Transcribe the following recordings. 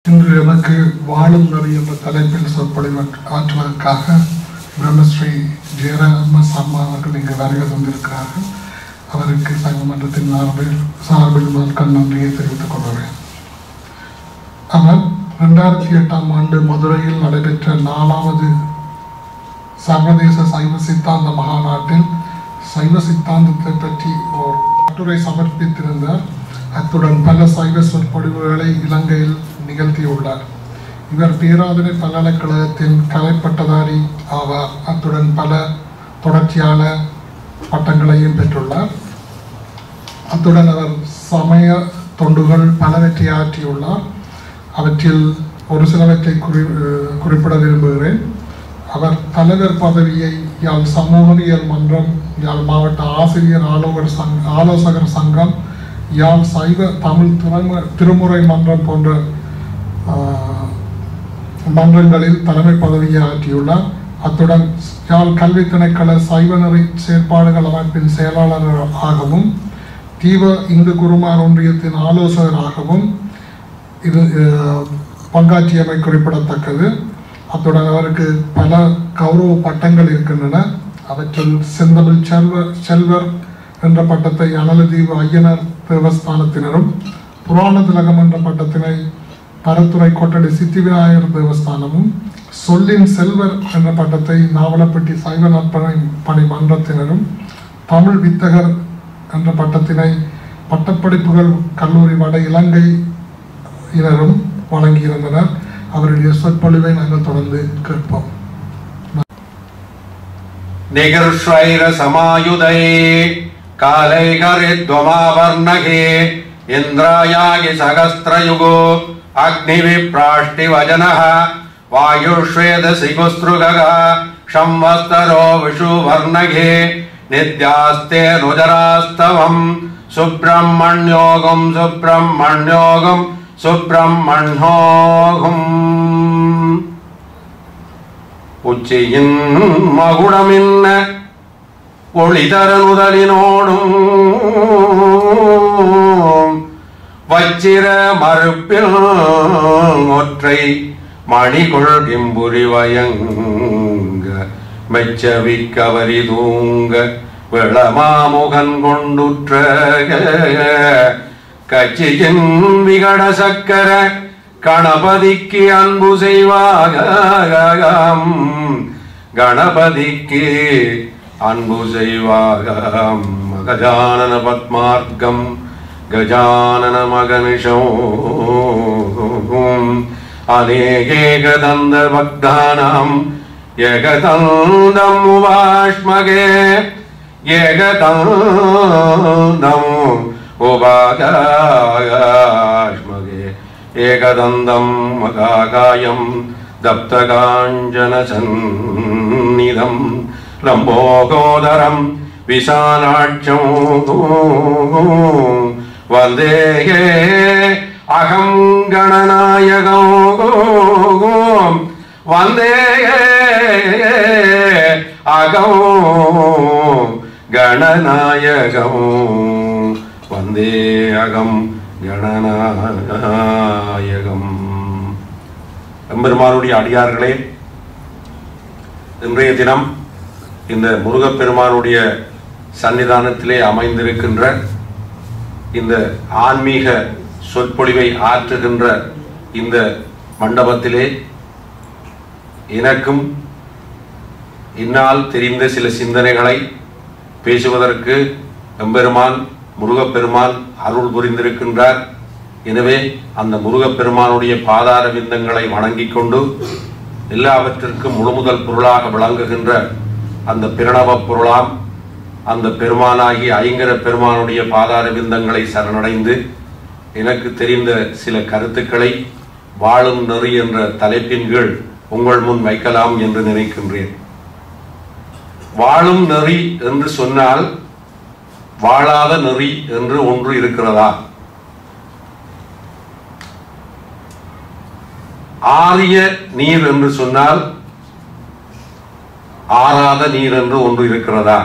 இன்று எனக்கு வாழும் நெறி என்ற தலைப்பில் சொற்பொழிவு ஆற்றுவதற்காக பிரம்மஸ்ரீ ஜெயராம சர்மா அவர்கள் இங்கு வருகை தந்திருக்கிறார்கள். அவருக்கு சங்கமன்றத்தின் சார்பில் முதல் நன்றியை தெரிவித்துக் கொள்கிறேன். அவர் 2008ஆம் ஆண்டு மதுரையில் நடைபெற்ற 4வது சர்வதேச சைவ சித்தாந்த மகாநாட்டில் சைவ சித்தாந்தத்தை பற்றி ஒரு கட்டுரை சமர்ப்பித்திருந்தார். அத்துடன் பல சைவ சொற்பொழிவுகளை இலங்கையில் நிகழ்த்தியுள்ளார். இவர் பேராதனை பல்கலைக்கழகத்தின் கலைப்பட்டதாரி ஆவார். அத்துடன் பல தொடர்ச்சியான பட்டங்களையும் பெற்றுள்ளார். அத்துடன் அவர் சமய தொண்டுகள் பலவற்றை ஆற்றியுள்ளார். அவற்றில் ஒரு சிலவற்றை குறிப்பிட விரும்புகிறேன். அவர் தலைவர் பதவியை யாழ் சமூகவியல் மன்றம், யாழ் மாவட்ட ஆசிரியர் ஆலோசகர் சங்கம், யாழ் சைவ தமிழ் திருமுறை மன்றம் போன்ற மன்றங்களில் தலைமை பதவியை ஆற்றியுள்ளார். அத்துடன் யாழ் கல்வி திணைக்கள சைவ நெறி செயற்பாடுகள் அமைப்பின் செயலாளராகவும் தீவ இந்து குருமார் ஒன்றியத்தின் ஆலோசகராகவும் இது பங்காற்றியமை குறிப்பிடத்தக்கது. அத்துடன் அவருக்கு பல கௌரவ பட்டங்கள் இருக்கின்றன. அவற்றில் செந்தமிழ் செல்வர் என்ற பட்டத்தை அனலதீவு ஐயனார் தேவஸ்தானத்தினரும், புராண திலகம் என்ற பட்டத்தினை பரத்துறை கொட்டடி சித்தி விநாயகர் தேவஸ்தானமும், சொல்லின் செல்வர் என்ற பட்டத்தை நாவலப்பட்டி சைவ நற்பணி மன்றத்தினரும், தமிழ் வித்தகர் என்ற பட்டத்தினை பட்டப்படிப்புகள் கல்லூரி வட இலங்கையினரும் வழங்கியிருந்தனர். அவருடைய சொற்பொழிவை நாங்கள் தொடர்ந்து கேட்போம். நிகர்ஷ்வைர சமாயுதை காலைகரித்வமாவர்ணகே இந்திராயாகி சகஸ்திரயுகோ அக்னிவிப்ராஷ்டிவஜனः வாயுஷ்வேதசிகுஸ்ருகः சம்வஸ்தரோ விஷுவர்ணகே நித்யாஸ்தே ருஜராஸ்தவம் சுப்ரமண்யோகம் சுப்ரமண்யோகம் சுப்ரமண்யோகம். உச்சியின் மகுடமின்ன ஒளிதரனுதலினோடும் வச்சிர மறுப்பில் ஒற்றை மணிகொள் கிம்புரி வயங்க மெச்சவிக்கவரி தூங்க விளமாமுகன் கொண்டுற்ற கச்சியின் விகட சக்கர கணபதிக்கு அன்பு செய்வாகம் கணபதிக்கு அன்பு செய்வாகம். கஜானன பத்மார்க்கம் கஜானன மகனிஷம் அநேகேகதந்த பக்தானாம் ஏகதந்தம் உபாஷ்மகே ஏகதந்தம் உபாகாஷ்மகே ஏகதந்தம் மகாகாயம் தப்தகாஞ்சன சந்நிதம் லம்போகோதரம் விசாலாட்சம் வந்தேகே அகம் கணநாயகம் வந்தேகே அகம் கணநாயகம் வந்தே அகம் கணநாயகம். எம்பெருமானுடைய அடியார்களே, இன்றைய தினம் இந்த முருகப்பெருமானுடைய சன்னிதானத்திலே அமைந்திருக்கின்ற இந்த ஆன்மீக சொற்பொழிவை ஆற்றுகின்ற இந்த மண்டபத்திலே எனக்கும் இந்நாள் தெரிந்த சில சிந்தனைகளை பேசுவதற்கு எம்பெருமான் முருகப்பெருமான் அருள் புரிந்திருக்கின்றார். எனவே அந்த முருகப்பெருமானுடைய பாதார விந்தங்களை வணங்கிக் கொண்டு எல்லாவற்றிற்கும் முழுமுதல் பொருளாக விளங்குகின்ற அந்த பிரணவ பொருளாம் அந்த பெருமானாகி ஐங்கர பெருமானுடைய பாதார விந்தங்களை சரணடைந்து எனக்கு தெரிந்த சில கருத்துக்களை வாழும் நெறி என்ற தலைப்பின் கீழ் உங்கள் முன் வைக்கலாம் என்று நினைக்கின்றேன். வாழும் நெறி என்று சொன்னால் வாழாத நெறி என்று ஒன்று இருக்கிறதா? ஆரிய நீர் என்று சொன்னால் ஆறாத நீர் என்று ஒன்று இருக்கிறதா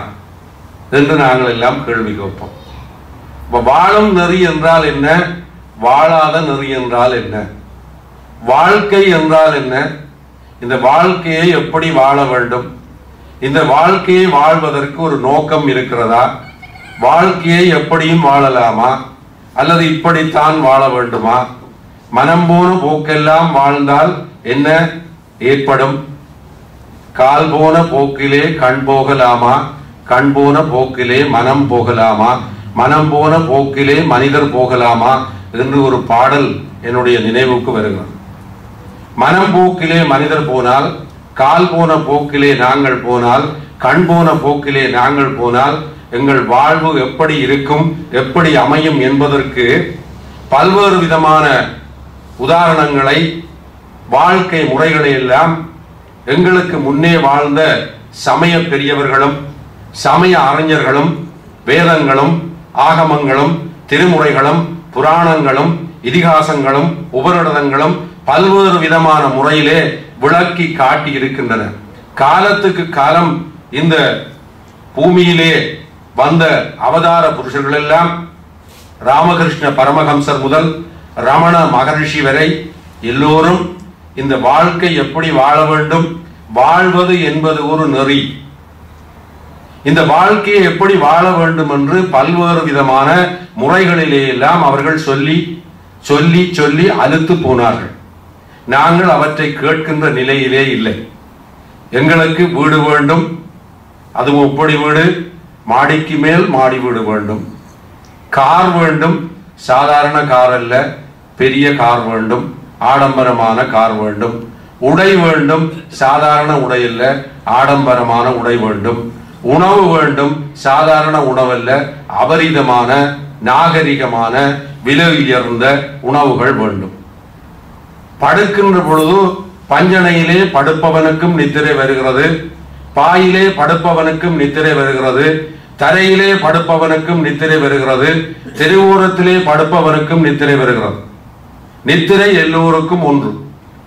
என்று நாங்கள் எல்லாம் கேள்வி கேட்போம். வாழும் நெறி என்றால் என்ன, வாழாத நெறி என்றால் என்ன? வாழ்க்கை என்றால் என்ன, இந்த வாழ்க்கையை எப்படி வாழ வேண்டும், இந்த வாழ்க்கையை வாழ்வதற்கு ஒரு நோக்கம் இருக்கிறதா, வாழ்க்கையை எப்படியும் வாழலாமா அல்லது இப்படித்தான் வாழ வேண்டுமா, மனம் போன போக்கெல்லாம் வாழ்ந்தால் என்ன ஏற்படும், கால் போன போக்கிலே கண் போகலாமா, கண் போன போக்கிலே மனம் போகலாமா, மனம் போன போக்கிலே மனிதர் போகலாமா என்று ஒரு பாடல் என்னுடைய நினைவுக்கு வருகிறது. மனம் போக்கிலே மனிதர் போனால், கால் போன போக்கிலே நாங்கள் போனால், கண் போன போக்கிலே நாங்கள் போனால் எங்கள் வாழ்வு எப்படி இருக்கும், எப்படி அமையும் என்பதற்கு பல்வேறு விதமான உதாரணங்களை, வாழ்க்கை முறைகளை எல்லாம் எங்களுக்கு முன்னே வாழ்ந்த சமய பெரியவர்களும் சமய அறிஞர்களும் வேதங்களும் ஆகமங்களும் திருமுறைகளும் புராணங்களும் இதிகாசங்களும் உபநிடதங்களும் பல்வேறு விதமான முறையிலே விளக்கி காட்டி இருக்கின்றன. காலத்துக்கு காலம் இந்த பூமியிலே வந்த அவதார புருஷர்கள் எல்லாம் ராமகிருஷ்ண பரமஹம்சர் முதல் ரமண மகரிஷி வரை எல்லோரும் இந்த வாழ்க்கை எப்படி வாழ வேண்டும், வாழ்வது என்பது ஒரு நெறி, இந்த வாழ்க்கையை எப்படி வாழ வேண்டும் என்று பல்வேறு விதமான முறைகளிலே எல்லாம் அவர்கள் சொல்லி சொல்லி சொல்லி அலுத்து போனார்கள். நாங்கள் அவற்றை கேட்கின்ற நிலையிலே இல்லை. எங்களுக்கு வீடு வேண்டும், அதுவும் எப்படி வீடு, மாடிக்கு மேல் மாடி வீடு வேண்டும், கார் வேண்டும், சாதாரண கார் அல்ல பெரிய கார் வேண்டும், ஆடம்பரமான கார் வேண்டும், உடை வேண்டும், சாதாரண உடை அல்ல ஆடம்பரமான உடை வேண்டும், உணவு வேண்டும், சாதாரண உணவல்ல அபரிதமான நாகரிகமான விலை உயர்ந்த உணவுகள் வேண்டும். படுக்கின்ற பொழுது பஞ்சனையிலே படுப்பவனுக்கும் நித்திரை வருகிறது, பாயிலே படுப்பவனுக்கும் நித்திரை வருகிறது, தரையிலே படுப்பவனுக்கும் நித்திரை வருகிறது, தெருவோரத்திலே படுப்பவனுக்கும் நித்திரை வருகிறது. நித்திரை எல்லோருக்கும் ஒன்று,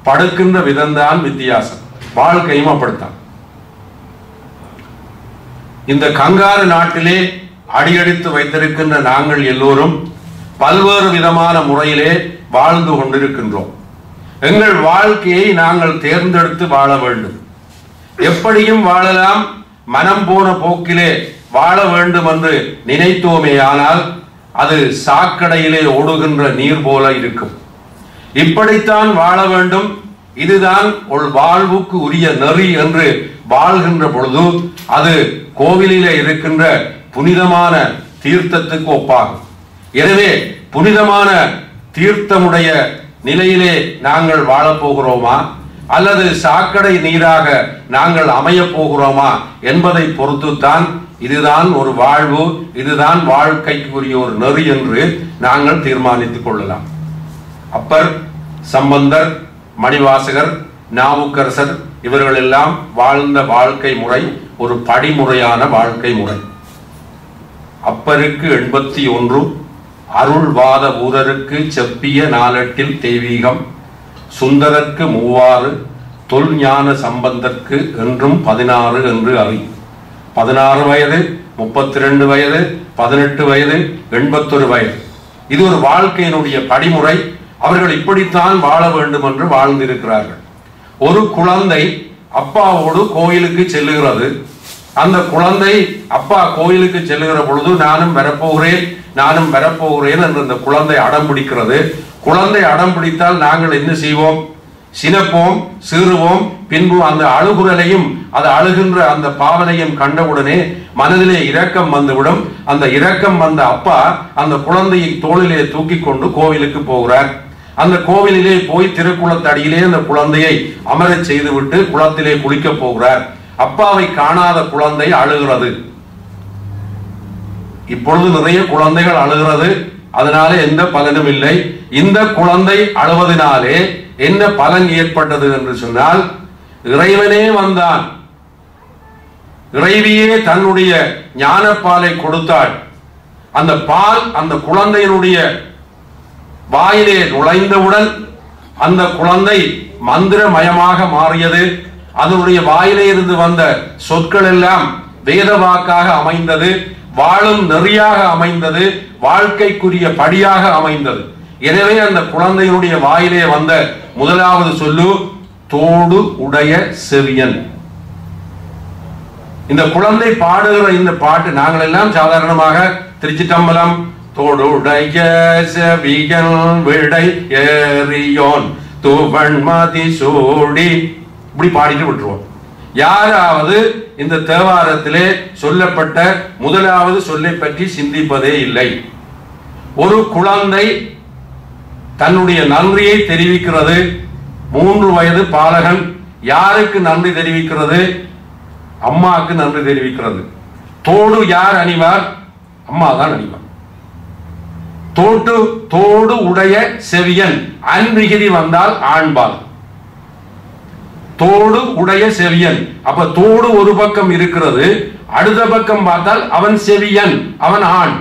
படுக்கின்ற விதம்தான் வித்தியாசம். வாழ்க்கையும் அப்படித்தான். இந்த கங்காரு நாட்டிலே அடியடித்து வைத்திருக்கின்ற நாங்கள் எல்லோரும் பல்வேறு விதமான முறையிலே வாழ்ந்து கொண்டிருக்கின்றோம். எங்கள் வாழ்க்கையை நாங்கள் தேர்ந்தெடுத்து வாழ வேண்டும். எப்படியும் வாழலாம், மனம் போன போக்கிலே வாழ வேண்டும் என்று நினைத்தோமேயானால் அது சாக்கடையிலே ஓடுகின்ற நீர் போல இருக்கும். இப்படித்தான் வாழ வேண்டும், இதுதான் ஒரு வாழ்வுக்கு உரிய நெறி என்று வாழ்கின்ற பொழுது அது கோவிலிலே இருக்கின்ற புனிதமான தீர்த்தத்துக்கு ஒப்பாகும். எனவே புனிதமான தீர்த்தமுடைய நிலையிலே நாங்கள் வாழப்போகிறோமா அல்லது சாக்கடை நீராக நாங்கள் அமைய போகிறோமா என்பதை பொறுத்துத்தான் இதுதான் ஒரு வாழ்வு, இதுதான் வாழ்க்கைக்குரிய ஒரு நெறி என்று நாங்கள் தீர்மானித்துக் கொள்ளலாம். அப்பர், சம்பந்தர், மணிவாசகர், நாவுக்கரசர் இவர்கள் எல்லாம் வாழ்ந்த வாழ்க்கை முறை ஒரு படிமுறையான வாழ்க்கை முறை. அப்பருக்கு 81, அருள்வாத ஊரருக்கு செப்பிய நாளெட்டில் தெய்வீகம், சுந்தரற்கு 36, தொல் ஞான சம்பந்தற்கு என்றும் 16 என்று அறி. 16 வயது, 32 வயது, 18 வயது, 81 வயது. இது ஒரு வாழ்க்கையினுடைய படிமுறை. அவர்கள் இப்படித்தான் வாழ வேண்டும் என்று வாழ்ந்திருக்கிறார்கள். ஒரு குழந்தை அப்பாவோடு கோயிலுக்கு செல்லுகிறது. அந்த குழந்தை அப்பா கோயிலுக்கு செல்லுகிற பொழுது நானும் வரப்போகிறேன் நானும் வரப்போகிறேன் என்று அந்த குழந்தை அடம் பிடிக்கிறது. குழந்தை அடம் பிடித்தால் நாங்கள் என்ன செய்வோம்? சினப்போம், சீறுவோம். பின்பு அந்த அழுகுரலையும் அது அழுகின்ற அந்த பாவனையும் கண்டவுடனே மனதிலே இரக்கம் வந்துவிடும். அந்த இரக்கம் வந்த அப்பா அந்த குழந்தையை தோளிலே தூக்கி கொண்டு கோவிலுக்கு போகிறார். அந்த கோவிலிலே போய் திருக்குளத்தடியிலே அந்த குழந்தையை அமரச் செய்துவிட்டு குளத்திலே குளிக்க போகிறார். அப்பாவை காணாத குழந்தை அழுகிறது. இப்பொழுது நிறைய குழந்தைகள் அழுகிறது, அதனால எந்த பலனும் இல்லை. இந்த குழந்தை அழுவதனாலே என்ன பலன் ஏற்பட்டது என்று சொன்னால், இறைவனே வந்தான், இறைவியே தன்னுடைய ஞானப்பாலை கொடுத்தாள். அந்த பால் அந்த குழந்தையினுடைய வாயிலே நுழைந்தவுடன் அந்த குழந்தை மந்திரமயமாக மாறியது. அதனுடைய வாயிலே இருந்து வந்த சொற்கள் எல்லாம் வேத வாக்காக அமைந்தது, வாழும் நெறியாக அமைந்தது, வாழ்க்கைக்குரிய படியாக அமைந்தது. எனவே அந்த குழந்தையினுடைய வாயிலே வந்த முதலாவது சொல்லு தோடு உடைய செவியன். இந்த குழந்தை பாடுகிற இந்த பாட்டு நாங்கள் எல்லாம் சாதாரணமாக திருச்சிட்டம்பலம் தோடுடைய செவியன் விடை ஏறியோன் துவண்மதி சூடி இப்படி பாடிட்டு விட்டுருவோம். யாராவது இந்த தேவாரத்திலே சொல்லப்பட்ட முதலாவது சொல்லை பற்றி சிந்திப்பதே இல்லை. ஒரு குழந்தை தன்னுடைய நன்றியை தெரிவிக்கிறது. 3 வயது பாலகன் யாருக்கு நன்றி தெரிவிக்கிறது? அம்மாவுக்கு நன்றி தெரிவிக்கிறது. தோடு யார் அணிவார்? அம்மா தான் அணிவார். தோடு உடைய செவியன் அன்பிகிதி வந்தால் ஆண்பால். தோடு உடைய செவியன். அப்ப தோடு ஒரு பக்கம் இருக்கிறது, அடுத்த பக்கம் பார்த்தால் அவன் செவியன், அவன் ஆண்.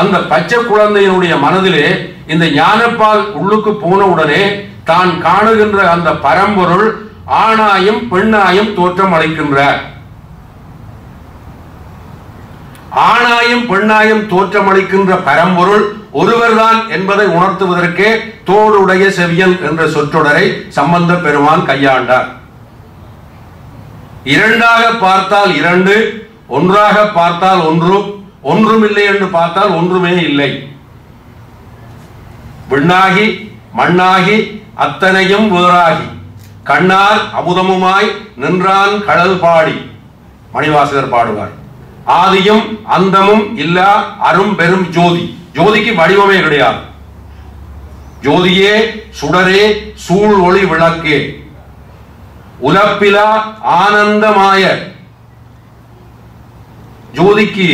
அந்த பச்சை குழந்தையினுடைய மனதிலே இந்த ஞானப்பால் உள்ளுக்கு போன உடனே தான் காணுகின்ற அந்த பரம்பொருள் ஆணாயும் பெண்ணாயும் தோற்றம் அளிக்கின்றார். ஆணாயும் பெண்ணாயும் தோற்றமளிக்கின்ற பரம்பொருள் ஒருவர்தான் என்பதை உணர்த்துவதற்கே தோடுடைய செவியன் என்ற சொற்றொடரை சம்பந்த பெருமான் கையாண்டார். 2ஆக பார்த்தால் 2, 1ஆக பார்த்தால் 1, ஒன்றுமில்லை என்று பார்த்தால் ஒன்றுமே இல்லை. விண்ணாகி மண்ணாகி அத்தனையும் வேறாகி கண்ணார் அமுதமுமாய் நின்றான் கடல் பாடி மணிவாசகர் பாடுவார். ஆதியும் அந்தமும் இல்லா அரும் பெரும் ஜோதி. ஜோதிக்கு வடிவமே கிடையாது. ஜோதியே சுடரே சூழ் ஒளி விளக்கே உலப்பிலா ஆனந்தமாய. ஜோதிக்கு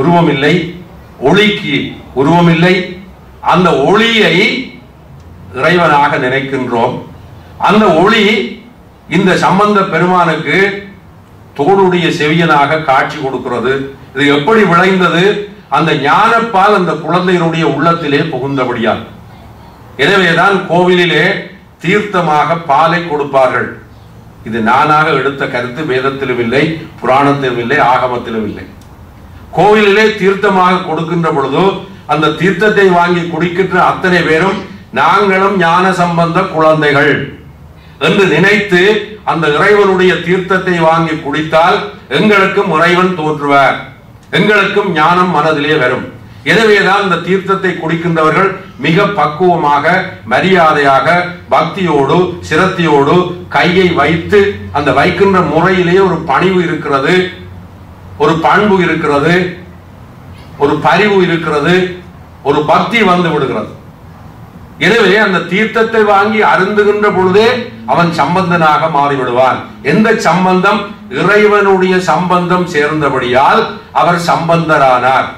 உருவம் இல்லை, ஒளிக்கு உருவம் இல்லை. அந்த ஒளியை இறைவனாக நினைக்கின்றோம். அந்த ஒளி இந்த சம்பந்த பெருமானுக்கு தோடுடைய செவியனாக காட்சி கொடுக்கிறது. இது எப்படி விளைந்தது? அந்த ஞானப்பால் அந்த குழந்தையினுடைய உள்ளத்திலே புகுந்தபடியால். எனவேதான் கோவிலிலே தீர்த்தமாக பாலை கொடுப்பார்கள். இது நானாக எடுத்த கருத்து, வேதத்திலும் இல்லை, புராணத்திலும் இல்லை, ஆகமத்திலும் இல்லை. கோவிலிலே தீர்த்தமாக கொடுக்கின்ற பொழுது அந்த தீர்த்தத்தை வாங்கி குடிக்கின்ற அத்தனை பேரும் நாங்களும் ஞான சம்பந்த குழந்தைகள் என்று நினைத்து அந்த இறைவனுடைய தீர்த்தத்தை வாங்கி குடித்தால் எங்களுக்கும் இறைவன் தோற்றுவார், எங்களுக்கும் ஞானம் மனதிலே வரும். எனவேதான் இந்த தீர்த்தத்தை குடிக்கின்றவர்கள் மிக பக்குவமாக, மரியாதையாக, பக்தியோடு, சிரத்தையோடு கையை வைத்து அந்த வைக்கின்ற முறையிலே ஒரு பணிவு இருக்கிறது, ஒரு பண்பு இருக்கிறது, ஒரு பரிவு இருக்கிறது, ஒரு பக்தி வந்து விடுகிறது. எனவே அந்த தீர்த்தத்தை வாங்கி அருந்துகின்ற பொழுதே அவன் சம்பந்தனாக மாறிவிடுவான். எந்த சம்பந்தம்? இறைவனுடைய சம்பந்தம் சேர்ந்தபடியால் அவர் சம்பந்தரானார்.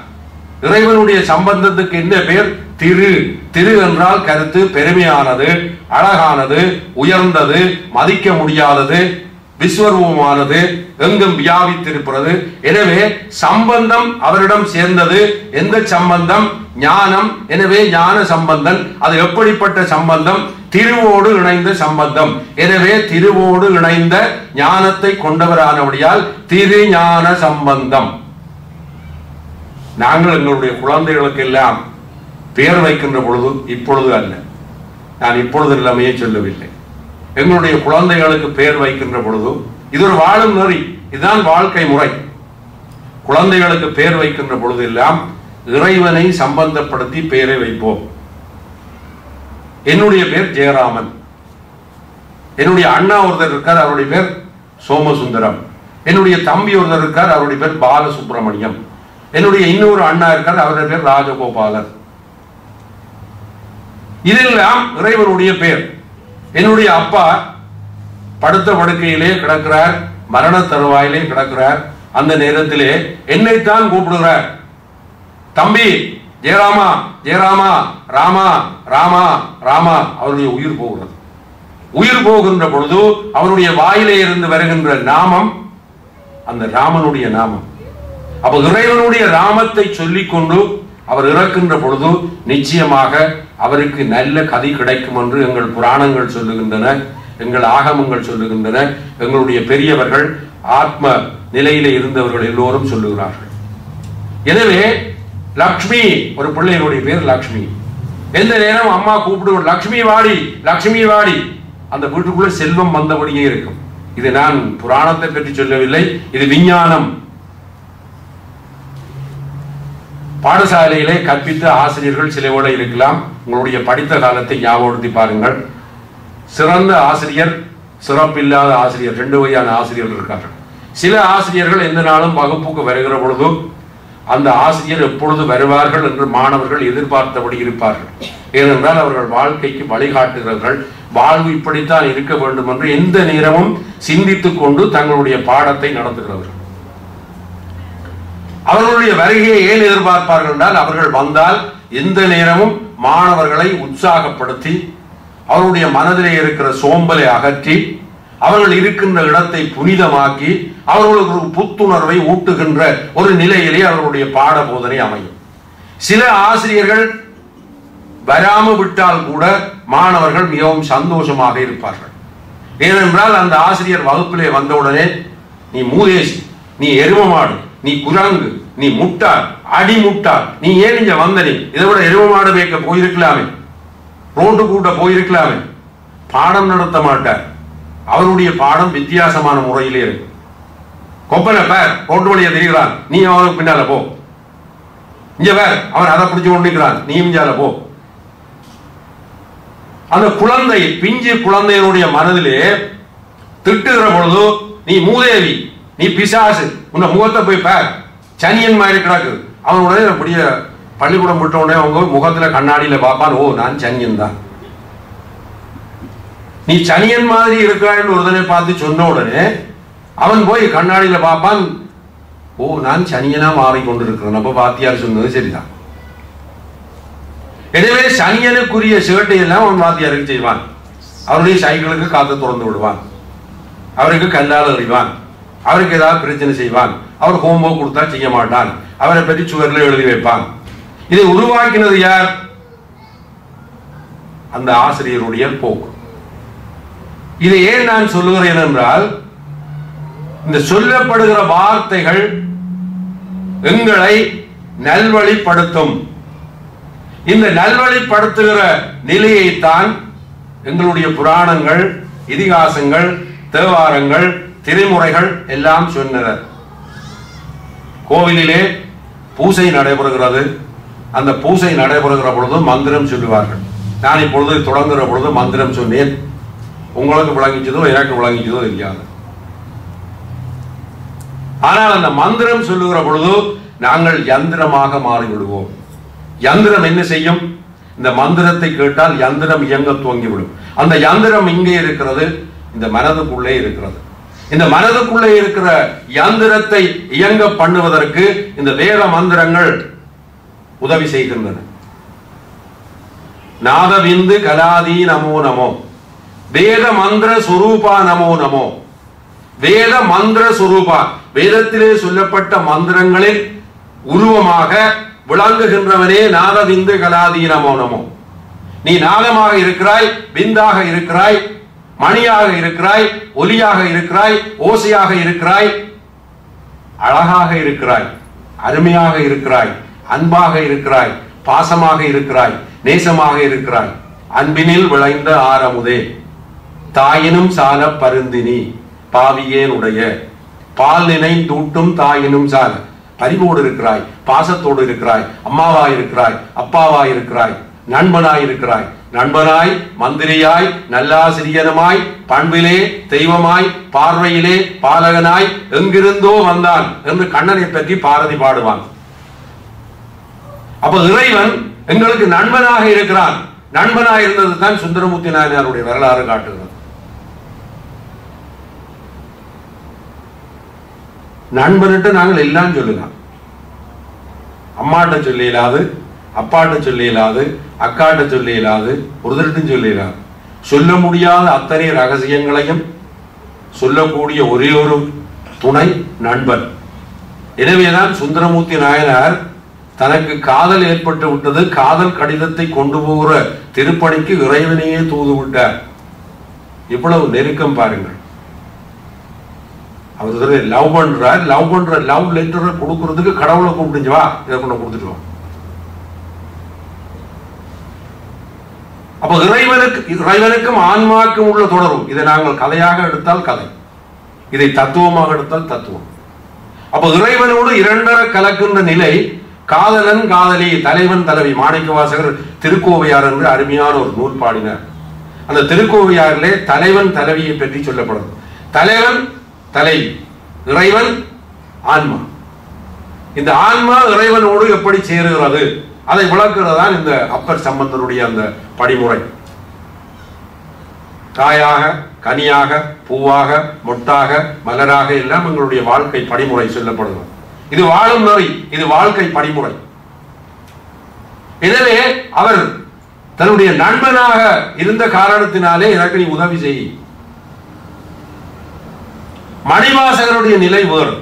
இறைவனுடைய சம்பந்தத்துக்கு என்ன பேர்? திரு. திரு என்றால் கருத்து, பெருமையானது, அழகானது, உயர்ந்தது, மதிக்க முடியாதது, விஸ்வரூபமானது, எங்கும் வியாபித்திருக்கிறது. எனவே சம்பந்தம் அவரிடம் சேர்ந்தது. எந்த சம்பந்தம்? ஞானம். எனவே ஞான சம்பந்தன். அது எப்படிப்பட்ட சம்பந்தம்? திருவோடு இணைந்த சம்பந்தம். எனவே திருவோடு இணைந்த ஞானத்தை கொண்டவரானபடியால் திரு ஞான சம்பந்தம். நாங்கள் எங்களுடைய குழந்தைகளுக்கு எல்லாம் பெயர் வைக்கின்ற பொழுது, இப்பொழுது அல்ல, நான் இப்பொழுது எல்லாமே சொல்லவில்லை, எங்களுடைய குழந்தைகளுக்கு பெயர் வைக்கின்ற பொழுது இது ஒரு வாழும் நெறி, இதுதான் வாழ்க்கை முறை. குழந்தைகளுக்கு பெயர் வைக்கின்ற பொழுது எல்லாம் இறைவனை சம்பந்தப்படுத்தி பெயரை வைப்போம். என்னுடைய பேர் ஜெயராமன். என்னுடைய அண்ணா ஒருத்தர் இருக்கார், அவருடைய பேர் சோமசுந்தரம். என்னுடைய தம்பி ஒருத்தர் இருக்கார், அவருடைய பேர் பாலசுப்ரமணியம். என்னுடைய இன்னொரு அண்ணா இருக்கார், அவருடைய பேர் ராஜகோபாலர். இதெல்லாம் இறைவனுடைய பேர். என்னுடைய அப்பா படுத்த படுக்கையிலே கிடக்கிறார், மரண தருவாயிலே கிடக்கிறார். அந்த நேரத்திலே என்னைத்தான் கூப்பிடுகிறார், தம்பி ஜெயராமா, ஜெயராமா, ராமா, ராமா, ராமா. அவருடைய உயிர் போகிறது. உயிர் போகின்ற பொழுது அவருடைய வாயிலே இருந்து வருகின்ற நாமம் அந்த ராமனுடைய நாமம். அப்ப இறைவனுடைய நாமத்தை சொல்லிக் கொண்டு அவர் இறக்கின்ற பொழுது நிச்சயமாக அவருக்கு நல்ல கதி கிடைக்கும் என்று எங்கள் புராணங்கள் சொல்லுகின்றன, எங்கள் ஆகமங்கள் சொல்லுகின்றன, எங்களுடைய பெரியவர்கள் ஆத்ம நிலையிலே இருந்தவர்கள் எல்லோரும் சொல்லுகிறார்கள். எனவே லக்ஷ்மி, ஒரு பிள்ளையினுடைய பேர் லக்ஷ்மி. எந்த நேரம் அம்மா கூப்பிடு, லட்சுமி வாடி, லட்சுமி வாடி, அந்த வீட்டுக்குள்ள செல்வம் வந்தபடியே இருக்கும். இது நான் புராணத்தை பற்றி சொல்லவில்லை, இது விஞ்ஞானம். பாடசாலையிலே கற்பித்த ஆசிரியர்கள் சிலவோட இருக்கலாம். உங்களுடைய படித்த காலத்தை ஞாபகப்படுத்தி பாருங்கள். சிறந்த ஆசிரியர், சிறப்பில்லாத ஆசிரியர், 2 வகையான ஆசிரியர்கள் இருக்கார்கள். சில ஆசிரியர்கள் எந்த நாளும் வகுப்புக்கு வருகிற பொழுது அந்த ஆசிரியர் எப்பொழுது வருவார்கள் என்று மாணவர்கள் எதிர்பார்த்தபடி இருப்பார்கள். ஏனென்றால் அவர்கள் வாழ்க்கைக்கு வழிகாட்டுகிறார்கள். வாழ்வு இப்படித்தான் இருக்க வேண்டும் என்று எந்த நேரமும் சிந்தித்துக் கொண்டு தங்களுடைய பாடத்தை நடத்துகிறார்கள். அவர்களுடைய வருகையை ஏன் எதிர்பார்ப்பார்கள் என்றால், அவர்கள் வந்தால் எந்த நேரமும் மாணவர்களை உற்சாகப்படுத்தி அவருடைய மனதிலே இருக்கிற சோம்பலை அகற்றி அவர்கள் இருக்கின்ற இடத்தை புனிதமாக்கி அவர்களுக்கு ஒரு புத்துணர்வை ஊட்டுகின்ற ஒரு நிலையிலே அவர்களுடைய பாட போதனை அமையும். சில ஆசிரியர்கள் வராமல் விட்டால் கூட மாணவர்கள் மிகவும் சந்தோஷமாக இருப்பார்கள். ஏனென்றால் அந்த ஆசிரியர் வகுப்பிலே வந்தவுடனே, நீ மூதேசி, நீ எரும மாடு, நீ குரங்கு, நீ முட்டாள், அடி முட்டாள், நீ ஏன் இங்க வந்த, நீ இதை விட எரும மாடு மேய்க்க போயிருக்கலாமே, ரோட்டு கூட்ட போயிருக்கலாமே. பாடம் நடத்த மாட்டார். அவருடைய பாடம் வித்தியாசமான முறையிலே இருக்கு. கொப்பனை பேர் ரோட்டு வழியை தெரிகிறான், நீ அவனுக்கு பின்னால போ. இங்க பேர் அவன் அதை பிடிச்சு கொண்டிருக்கிறான், நீ இஞ்சால போ. அந்த குழந்தை, பிஞ்சு குழந்தையினுடைய மனதிலே திட்டுகிற பொழுது, நீ மூதேவி, நீ பிசாசு, உன்னை முகத்தை போய் பேர், சனியன் மாதிரி கிடக்குது. அவனுடைய அப்படியே பள்ளிக்கூடம் விட்ட உடனே அவங்க முகத்துல கண்ணாடியில பார்ப்பான், ஓ நான் சனியன் தான். நீ சனியன் மாதிரி இருக்கிறான்னு ஒருதனை பார்த்து சொன்ன உடனே அவன் போய் கண்ணாடியில பார்ப்பான், ஓ நான் சனியனா மாறிக்கொண்டிருக்கிறேன். அப்ப வாத்தியார் சொன்னது சரிதான். எனவே சனியனுக்குரிய சேட்டை எல்லாம் அவன் வாத்தியாருக்கு செய்வான். அவருடைய சைக்கிளுக்கு காத்து திறந்து விடுவான், அவருக்கு கல்லால் அறிவான், அவருக்கு ஏதாவது பிரச்சனை செய்வான், அவர் ஹோம்ஒர்க் கொடுத்தா செய்ய மாட்டான், அவரை பற்றி சுவரில் எழுதி வைப்பான். இதை உருவாக்கினது யார்? அந்த ஆசிரியருடைய போக்கு. இதை ஏன் நான் சொல்லுகிறேன் என்றால், இந்த சொல்லப்படுகிற வார்த்தைகள் எங்களை நல்வழிப்படுத்தும். இந்த நல்வழிப்படுத்துகிற நிலையைத்தான் எங்களுடைய புராணங்கள், இதிகாசங்கள், தேவாரங்கள், திரைமுறைகள் எல்லாம் சொன்னனர். கோவிலிலே பூசை நடைபெறுகிறது. அந்த பூசை நடைபெறுகிற பொழுது மந்திரம் சொல்லுவார்கள். நான் இப்பொழுது தொடங்குகிற பொழுது மந்திரம் சொன்னேன். உங்களுக்கு விளங்கிச்சதோ எனக்கு விளங்கிச்சதோ தெரியாது. ஆனால் அந்த மந்திரம் சொல்லுகிற பொழுது நாங்கள் யந்திரமாக மாறிவிடுவோம். யந்திரம் என்ன செய்யும்? இந்த மந்திரத்தை கேட்டால் யந்திரம் இயங்க துவங்கிவிடும். அந்த யந்திரம் இங்கே இருக்கிறது, இந்த மனதுக்குள்ளே இருக்கிறது. இந்த மனதுக்குள்ளே இருக்கிற யந்திரத்தை இயங்க பண்ணுவதற்கு இந்த வேத மந்திரங்கள் உதவி செய்கின்றன. நாதவிந்து கலாதி நமோ நமோ, வேத மந்திர சுரூபா நமோ நமோ. வேத மந்திர சுரூபா, வேதத்திலே சொல்லப்பட்ட மந்திரங்களில் உருவமாக விளங்குகின்றவனே நாதவிந்து கலாதி நமோ நமோ. நீ நாதமாக இருக்கிறாய், விந்தாக இருக்கிறாய், மணியாக இருக்கிறாய், ஒலியாக இருக்கிறாய், ஓசையாக இருக்கிறாய், அழகாக இருக்கிறாய், அருமையாக இருக்கிறாய், அன்பாக இருக்கிறாய், பாசமாக இருக்கிறாய், நேசமாக இருக்கிறாய். அன்பினில் விளைந்த ஆரமுதே, தாயினும் சால பருந்தினி, பாவியேனுடைய பால் நினைந்தூட்டும் தாயினும் சால. பரிவோடு இருக்கிறாய், பாசத்தோடு இருக்கிறாய், அம்மாவாய் இருக்கிறாய், அப்பாவாய் இருக்கிறாய், நண்பனாய் இருக்கிறாய். நண்பனாய், மந்திரியாய், நல்லாசிரியனுமாய், பண்பிலே தெய்வமாய், பார்வையிலே பாலகனாய், எங்கிருந்தோ வந்தான் என்று கண்ணனை பற்றி பாரதி பாடுவான். அப்ப இறைவன் எங்களுக்கு நண்பனாக இருக்கிறான். நண்பனாக இருந்தது தான் சுந்தரமூர்த்தி நாயனாருடைய வரலாறு காட்டுகிறது. நண்பன்ட்டு நாங்கள் எல்லாம் சொல்லலாம். அம்மாட்ட சொல்ல இயலாது, அப்பாட்ட சொல்ல இயலாது, அக்காட்ட சொல்ல இயலாது, ஒருத்தருட்டும் சொல்ல இயலாது. சொல்ல முடியாத அத்தனை ரகசியங்களையும் சொல்லக்கூடிய ஒரே ஒரு துணை நண்பன். எனவேதான் சுந்தரமூர்த்தி நாயனார் தனக்கு காதல் ஏற்பட்டு விட்டது, காதல் கடிதத்தை கொண்டு போகிற திருப்பணிக்கு இறைவனையே தூது விட்டார். இவ்வளவு நெருக்கம் பாருங்கள். அவர் லவ் பண்றார், லவ் பண்ற லவ் லெட்டரை கொடுக்கறதுக்கு கடவுளை கூப்பிடுஞ்சு, வா இதை கொண்டு கொடுத்துட்டு வா. அப்ப இறைவனுக்கும் ஆன்மாக்கும் உள்ள தொடர்பு. இதை நாங்கள் கதையாக எடுத்தால் கதை, இதை தத்துவமாக எடுத்தால் தத்துவம். அப்ப இறைவனோடு இரண்டரை கலக்கின்ற நிலை காதலன் காதலி, தலைவன் தலைவி. மாணிக்கவாசகர் திருக்கோவையார் என்று அருமையான ஒரு நூல் பாடினார். அந்த திருக்கோவையாரிலே தலைவன் தலைவியை பற்றி சொல்லப்படுது. தலைவன் தலைவி, இறைவன் ஆன்மா. இந்த ஆன்மா இறைவனோடு எப்படி சேருகிறது அதை விளக்குறதுதான் இந்த அப்பர் சம்பந்தருடைய அந்த படிமுறை. காயாக, கனியாக, பூவாக, மொட்டாக, மலராக எல்லாம் எங்களுடைய வாழ்க்கை படிமுறை சொல்லப்படுகிறது. இது வாழும் நெறி, இது வாழ்க்கை படிமுறை. எனவே அவர் தன்னுடைய நண்பனாக இருந்த காரணத்தினாலே எனக்கு நீ உதவி செய். மணிவாசகருடைய நிலை வேறு.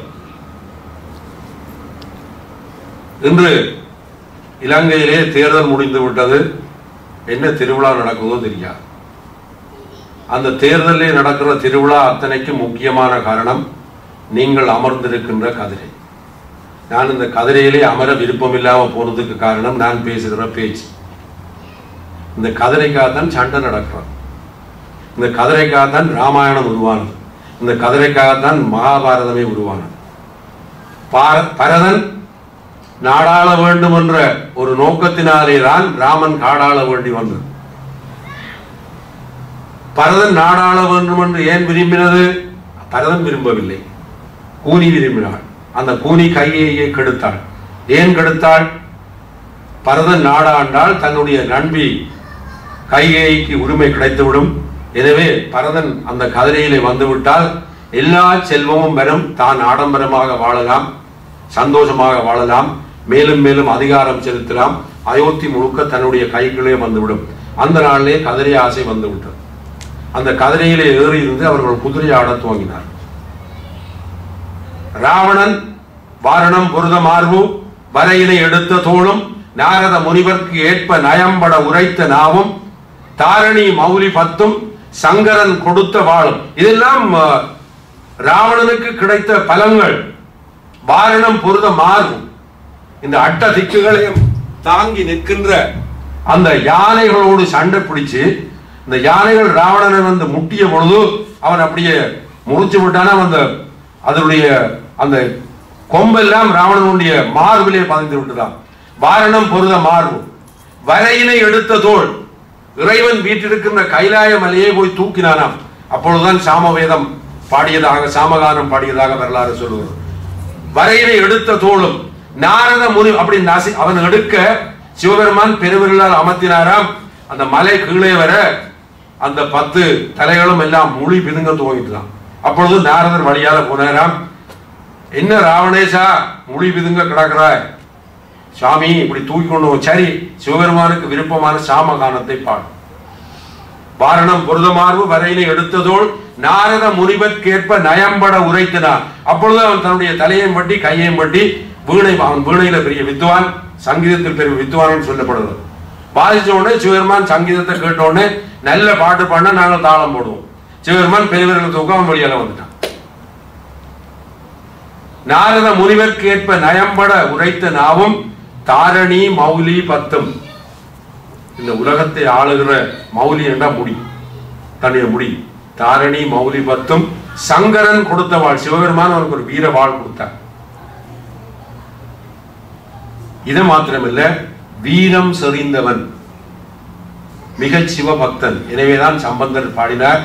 இன்று இலங்கையிலே தேர்தல் முடிந்து விட்டது. என்ன திருவிழா நடக்குதோ தெரியாது. அந்த தேர்தலில் நடக்கிற திருவிழா அத்தனைக்கு முக்கியமான காரணம் நீங்கள் அமர்ந்திருக்கின்ற கதிரை. நான் இந்த கதிரையிலே அமர விருப்பம் இல்லாம போறதுக்கு காரணம் நான் பேசுகிற பேச்சு. இந்த கதிரைக்காகத்தான் சண்டை நடக்கிறது. இந்த கதிரைக்காகத்தான் ராமாயணம் உருவானது. இந்த கதிரைக்காகத்தான் மகாபாரதமே உருவானது. பரதன் நாடாள வேண்டும் என்ற ஒரு நோக்கத்தினாலே தான் ராமன் காடாள வேண்டி வந்தது. பரதன் நாடாள வேண்டும் என்று ஏன் விரும்பினது? பரதன் விரும்பவில்லை, கூனி விரும்பினாள். அந்த கூனி கையையே கெடுத்தாள். ஏன் கெடுத்தாள்? பரதன் நாடாண்டால் தன்னுடைய நண்பி கைகேயிக்கு உரிமை கிடைத்துவிடும். எனவே பரதன் அந்த கதிரையிலே வந்துவிட்டால் எல்லா செல்வமும் வரும், தான் ஆடம்பரமாக வாழலாம், சந்தோஷமாக வாழலாம், மேலும் மேலும் அதிகாரம் செலுத்தலாம், அயோத்தி முழுக்க தன்னுடைய கைகளே வந்துவிடும். அந்த நாளிலே கதிரை ஆசை வந்துவிட்டது. அந்த கதிரையிலே ஏறி இருந்து அவர்கள் குதிரை ஆட துவங்கினார். ராவணன் வாரணம் பொருத மார்பு வரையினை எடுத்த தோளும் நாரத முனிவர்க்கு ஏற்ப நயம்பட உரைத்த நாவும் தாரணி மௌலி பத்தும் சங்கரன் கொடுத்த வாழும். இதெல்லாம் ராவணனுக்கு கிடைத்த பலங்கள். வாரணம் பொருத மார்பு, இந்த அட்ட திக்குகளையும் தாங்கி நிற்கின்ற அந்த யானைகளோடு சண்டை பிடிச்சு, இந்த யானைகள் ராவணனை வந்து முட்டிய பொழுது அவன் அப்படியே முறிச்சு விட்டான அந்த அதனுடைய அந்த கொம்பெல்லாம் ராவணனுடைய மார்பிலே பதிந்து விட்டுதான். வாரணம் பொருத மார்பு வரையினை எடுத்த தோள், இறைவன் வீட்டிருக்கின்ற கைலாய மலையை போய் தூக்கினானாம். அப்பொழுதுதான் சாமவேதம் பாடியதாக, சாமகானம் பாடியதாக வரலாறு சொல்லுவது. வரையினை எடுத்த தோளும் நாரத முனி அப்படி அவன் எடுக்க சிவபெருமான் பெருவிரலால் அமர்த்தினாராம். அந்த மலை கீழே வர அந்த 10 தலைகளும் எல்லாம் மொழி பிதுங்க துவங்கிட்டுதான். அப்பொழுது நாரதர் வழியால போனாராம். என்ன ராவணேசா மொழி பிதுங்க கிடக்கிறாய், சாமி இப்படி தூக்கி கொண்டு. சரி, சிவபெருமானுக்கு விருப்பமான சாமகானத்தை பாடு. வாரணம் பொருதமார்பு வரையினை எடுத்ததோள் நாரத முனிவர்க்கேற்ப நயம்பட உரைத்தினான். அப்பொழுது அவன் தன்னுடைய தலையையும் பட்டி கையையும் பட்டி வீணை, அவன் வீணையில பெரிய வித்வான், சங்கீதத்தில் பெரிய வித்வான் சொல்லப்படுகிறது. பாதிச்ச உடனே சிவபெருமான் சங்கீதத்தை கேட்ட உடனே நல்ல பாட்டு பாடினா நாங்கள் தாளம் போடுவோம். சிவபெருமான் பெரியவர்கள் தூக்கம் அவன் வழியால வந்துட்டான். நாரத முனிவர்க்கேற்ப நயம்பட உரைத்த நாவும் தாரணி மௌலி பத்தும். இந்த உலகத்தை ஆளுகிற மௌலி என்றா முடி, தன்னுடைய முடி. தாரணி மௌலி பத்தும் சங்கரன் கொடுத்த வாழ். சிவபெருமான் அவனுக்கு ஒரு வீர வாழ் கொடுத்தார். இது மாத்திரமில்ல, வீரம் செறிந்தவன், மிக சிவபக்தன். எனவேதான் சம்பந்தர் பாடினார்,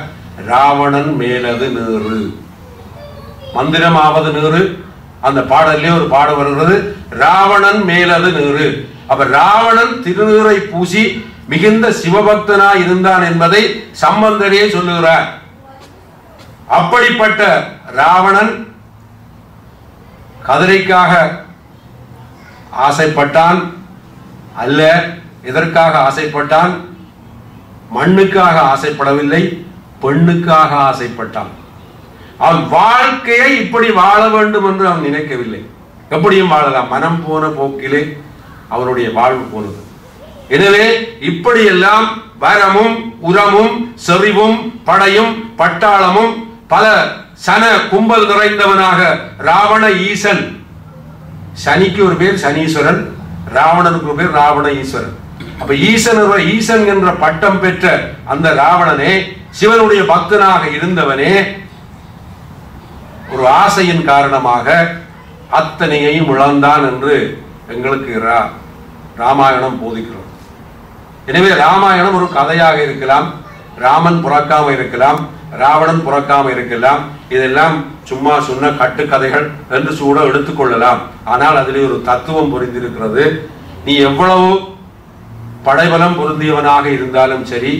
ராவணன் மேலது நேரு. மந்திரமாவது நேரு. அந்த பாடலே ஒரு பாட வருகிறது, ராவணன் மேலது நேரு. அப்ப ராவணன் திருநீரை பூசி மிகுந்த சிவபக்தனா இருந்தான் என்பதை சம்பந்தரே சொல்லுகிறார். அப்படிப்பட்ட ராவணன் கதிரைக்காக ஆசைப்பட்டான் அல்ல. எதற்காக ஆசைப்பட்டான்? மண்ணுக்காக ஆசைப்படவில்லை, பெண்ணுக்காக ஆசைப்பட்டான். அவன் வாழ்க்கையை இப்படி வாழ வேண்டும் என்று அவன் நினைக்கவில்லை. எப்படியும் வாழலாம், மனம் போன போக்கிலே அவனுடைய வாழ்வு போனது. எனவே இப்படியெல்லாம் வரமும் உரமும் செறிவும் படையும் பட்டாளமும் பல சன கும்பல் நிறைந்தவனாக ராவண ஈசன். சனிக்கு ஒரு பேர் சனீஸ்வரன், ராவணனுக்கு ஒரு பேர் ராவண ஈஸ்வரன். அப்ப ஈசன் என்ற பட்டம் பெற்ற அந்த ராவணனே, சிவனுடைய பக்தனாக இருந்தவனே, ஒரு ஆசையின் காரணமாக அத்தனையையும் இழந்தான் என்று எங்களுக்கு ராமாயணம் போதிக்கிறது. எனவே ராமாயணம் ஒரு கதையாக இருக்கலாம், ராமன் பிறக்காம இருக்கலாம், ராவணன் பிறக்காம இருக்கலாம், இதெல்லாம் சும்மா சொன்ன கட்டுக்கதைகள் என்று சூட எடுத்துக்கொள்ளலாம். ஆனால் அதில் ஒரு தத்துவம் புரிந்திருக்கிறது. நீ எவ்வளவு படைபலம் பொருந்தியவனாக இருந்தாலும் சரி,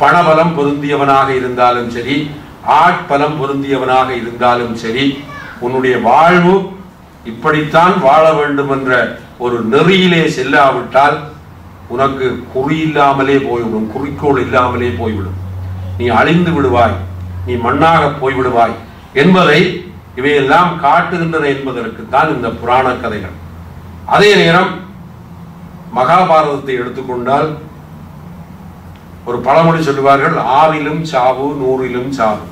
பணபலம் பொருந்தியவனாக இருந்தாலும் சரி, ஆட்பலம் பொருந்தியவனாக இருந்தாலும் சரி, உன்னுடைய வாழ்வு இப்படித்தான் வாழ வேண்டும் என்ற ஒரு நெறியிலே செல்லாவிட்டால் உனக்கு குறி இல்லாமலே போய்விடும், குறிக்கோள் இல்லாமலே போய்விடும். நீ அழிந்து விடுவாய், நீ மண்ணாக போய்விடுவாய் என்பதை இவையெல்லாம் காட்டுகின்றன என்பதற்குத்தான் இந்த புராண கதைகள். அதே நேரம் மகாபாரதத்தை எடுத்துக்கொண்டால் ஒரு பழமொழி சொல்லுவார்கள், 6லும் சாவு 100லும் சாவு.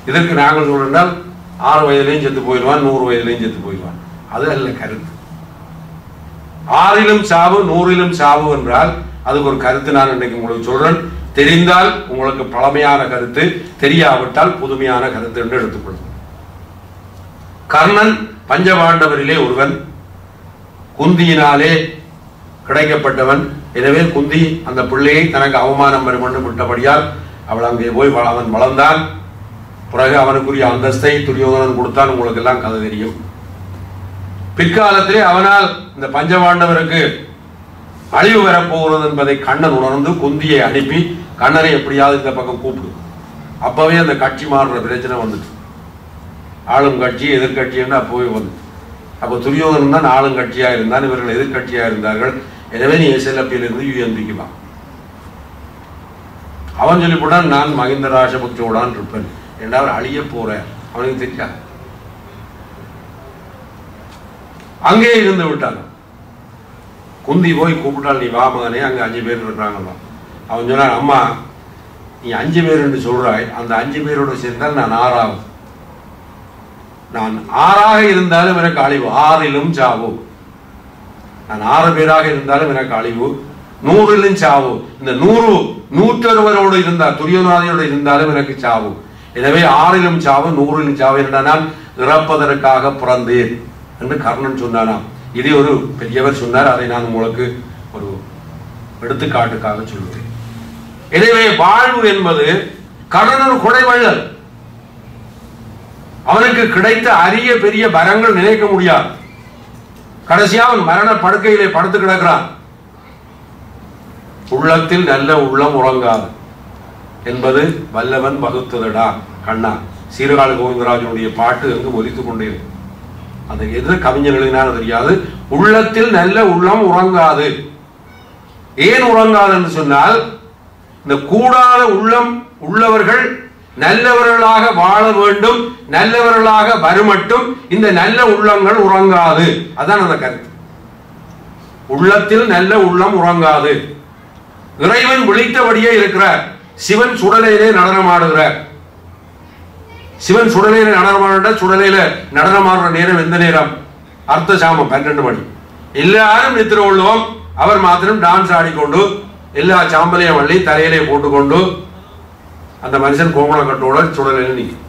இதற்கு நாங்கள் சொல்றால் 6 வயதிலையும் செத்து போயிடுவான், 100 வயதிலையும் செத்து போயிடுவான். அது அல்ல கருத்து. 6லும் சாவு 100லும் சாவு என்றால் அதுக்கு ஒரு கருத்து நான் இன்னைக்கு உங்களுக்கு சொல்றேன். தெரிந்தால் உங்களுக்கு பழமையான கருத்து, தெரியாவிட்டால் புதுமையான கருத்து என்று எடுத்துக்கொள்ளும். கர்ணன் பஞ்சபாண்டவரிலே ஒருவன், குந்தியினாலே கிடைக்கப்பட்டவன். எனவே குந்தி அந்த பிள்ளையை தனக்கு அவமானம் பண்ணி விட்டபடியால் அவள் அங்கே போய் அவன் வளர்ந்தான். பிறகு அவனுக்குரிய அந்தஸ்தை துரியோதனன் கொடுத்தான். உங்களுக்கு எல்லாம் கதை தெரியும். பிற்காலத்திலே அவனால் இந்த பஞ்சபாண்டவருக்கு அழிவு வரப்போகிறது என்பதை கண்ணன் உணர்ந்து குந்தியை அனுப்பி, கண்ணனை எப்படியாவது இந்த பக்கம் கூப்பிடு. அப்பவே அந்த கட்சி மாறுற பிரச்சனை வந்துட்டு, ஆளும் கட்சி எதிர்கட்சி என்று அப்பவே வந்து, அப்போ துரியோதனன் தான் ஆளும் கட்சியா இருந்தான், இவர்கள் எதிர்கட்சியா இருந்தார்கள். எனவே நீ எஸ்எல்எப்பியிலிருந்து யூஎன்பிக்கு. அவன் சொல்லிவிட்டான், நான் மகிந்த ராஜபக்சோடான் இருப்பேன் என்றால் அழிய போற. அவனுக்கு தெரியாது. அங்கே இருந்து விட்டான். குந்தி போய் கூப்பிட்டால், நீ வா மகனே, அங்க 5 பேர் இருக்கிறாங்களா. அவன் சொன்னான், அம்மா நீ 5 பேர் என்று சொல்றாய், அந்த 5 பேரோடு சேர்ந்தால் நான் 6ஆவது. நான் 6ஆக இருந்தாலும் எனக்கு அழிவு, 6லும் சாவு. நான் 6 பேராக இருந்தாலும் எனக்கு அழிவு, 100லும் சாவு. இந்த 100 இருந்தால், துரியோதனோடு இருந்தாலும் எனக்கு சாவு. எனவே 6லும் சாவு 100லும் சாவு என்ற நான் இறப்பதற்காக பிறந்தேன் என்று கர்ணன் சொன்னானாம். இதே ஒரு பெரியவர் சொன்னார். அதை நான் உங்களுக்கு ஒரு எடுத்துக்காட்டுக்காக சொல்லுவேன். எனவே வாழ்வு என்பது கர்ணன் கொடைவள்ளல். அவனுக்கு கிடைத்த அரிய பெரிய வரங்கள் நினைக்க முடியாது. கடைசியா அவன் மரண படுக்கையிலே படுத்து கிடக்கிறான். உள்ளத்தில் நல்ல உள்ளம் உறங்காது என்பது வல்லவன் வகுத்ததடா கண்ணா. சீர்காழி கோவிந்தராஜனுடைய பாட்டு எங்கு ஒலித்துக் கொண்டே இருக்கும். அந்த எது கவிஞர் எழுதினாலும் தெரியாது. உள்ளத்தில் நல்ல உள்ளம் உறங்காது. ஏன் உறங்காது என்று சொன்னால், இந்த கூடாத உள்ளம் உள்ளவர்கள் நல்லவர்களாக வாழ வேண்டும், நல்லவர்களாக வருமட்டும் இந்த நல்ல உள்ளங்கள் உறங்காது. அதான் அந்த கருத்து. உள்ளத்தில் நல்ல உள்ளம் உறங்காது. இறைவன் விழித்தபடியே இருக்கிறார். சிவன் சுடலையிலே நடனமாடுகிறார். சிவன் சுடலையில நடனமாட, சுடலையில நடனமாடுற நேரம் எந்த நேரம்? அர்த்த சாமம் 12 மணி. எல்லாரும் நித்திர உள்ளோம். அவர் மாத்திரம் டான்ஸ் ஆடிக்கொண்டு எல்லா சாம்பலையும் வள்ளி தலையிலே போட்டுக்கொண்டு அந்த மனுஷன் கோமணக்கட்டோட சுடலையில் நிற்கும்.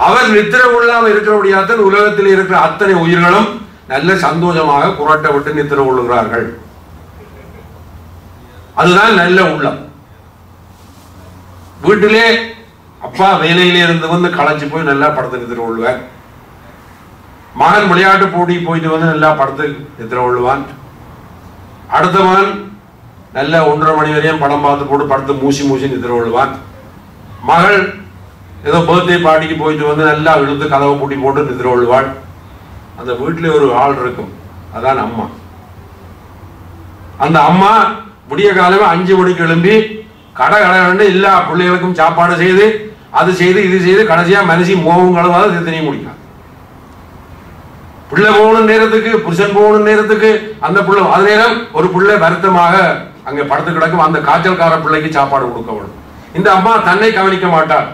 அவர் நித்திர கொள்ளாம இருக்கிறபடியாத்தான் உலகத்தில் இருக்கிற அத்தனை உயிர்களும் நல்ல சந்தோஷமாக குரட்டை விட்டு நித்திர கொள்ளுகிறார்கள். அதுதான் நல்ல உள்ளம். வீட்டிலே அப்பா வேலையிலே இருந்து வந்து களைச்சு போய் நல்லா படத்தை நித்திர கொள்வார். மகன் விளையாட்டு போட்டி போயிட்டு வந்து நல்லா படத்தை நித்திர கொள்வான். அடுத்த மகன் நல்ல 1:30 மணி வரையும் படம் பார்த்து போட்டு படத்தை மூசி நித்திர கொள்வான். மகள் ஏதோ பர்த்டே பார்ட்டிக்கு போயிட்டு வந்து நல்லா இழுத்து கதவை பூட்டி போட்டு நித்திர கொள்வாள். அந்த வீட்டிலே ஒரு ஆள் இருக்கும், அதான் அம்மா. அந்த அம்மா விடிய காலமே 5 மணிக்கு எழும்பி கடை எல்லா பிள்ளைகளுக்கும் சாப்பாடு செய்து, அது செய்து இது செய்து கடைசியா மனசி மோகம் கலவாத திருத்தனையும் முடிக்கும். பிள்ளை போகணும் நேரத்துக்கு, புருஷன் போகணும் நேரத்துக்கு, அந்த பிள்ளை அது நேரம் ஒரு பிள்ளை வருத்தமாக அங்க படுத்து கிடக்கும். அந்த காய்ச்சல்கார பிள்ளைக்கு சாப்பாடு கொடுக்க வேண்டும். இந்த அம்மா தன்னை கவனிக்க மாட்டாள்.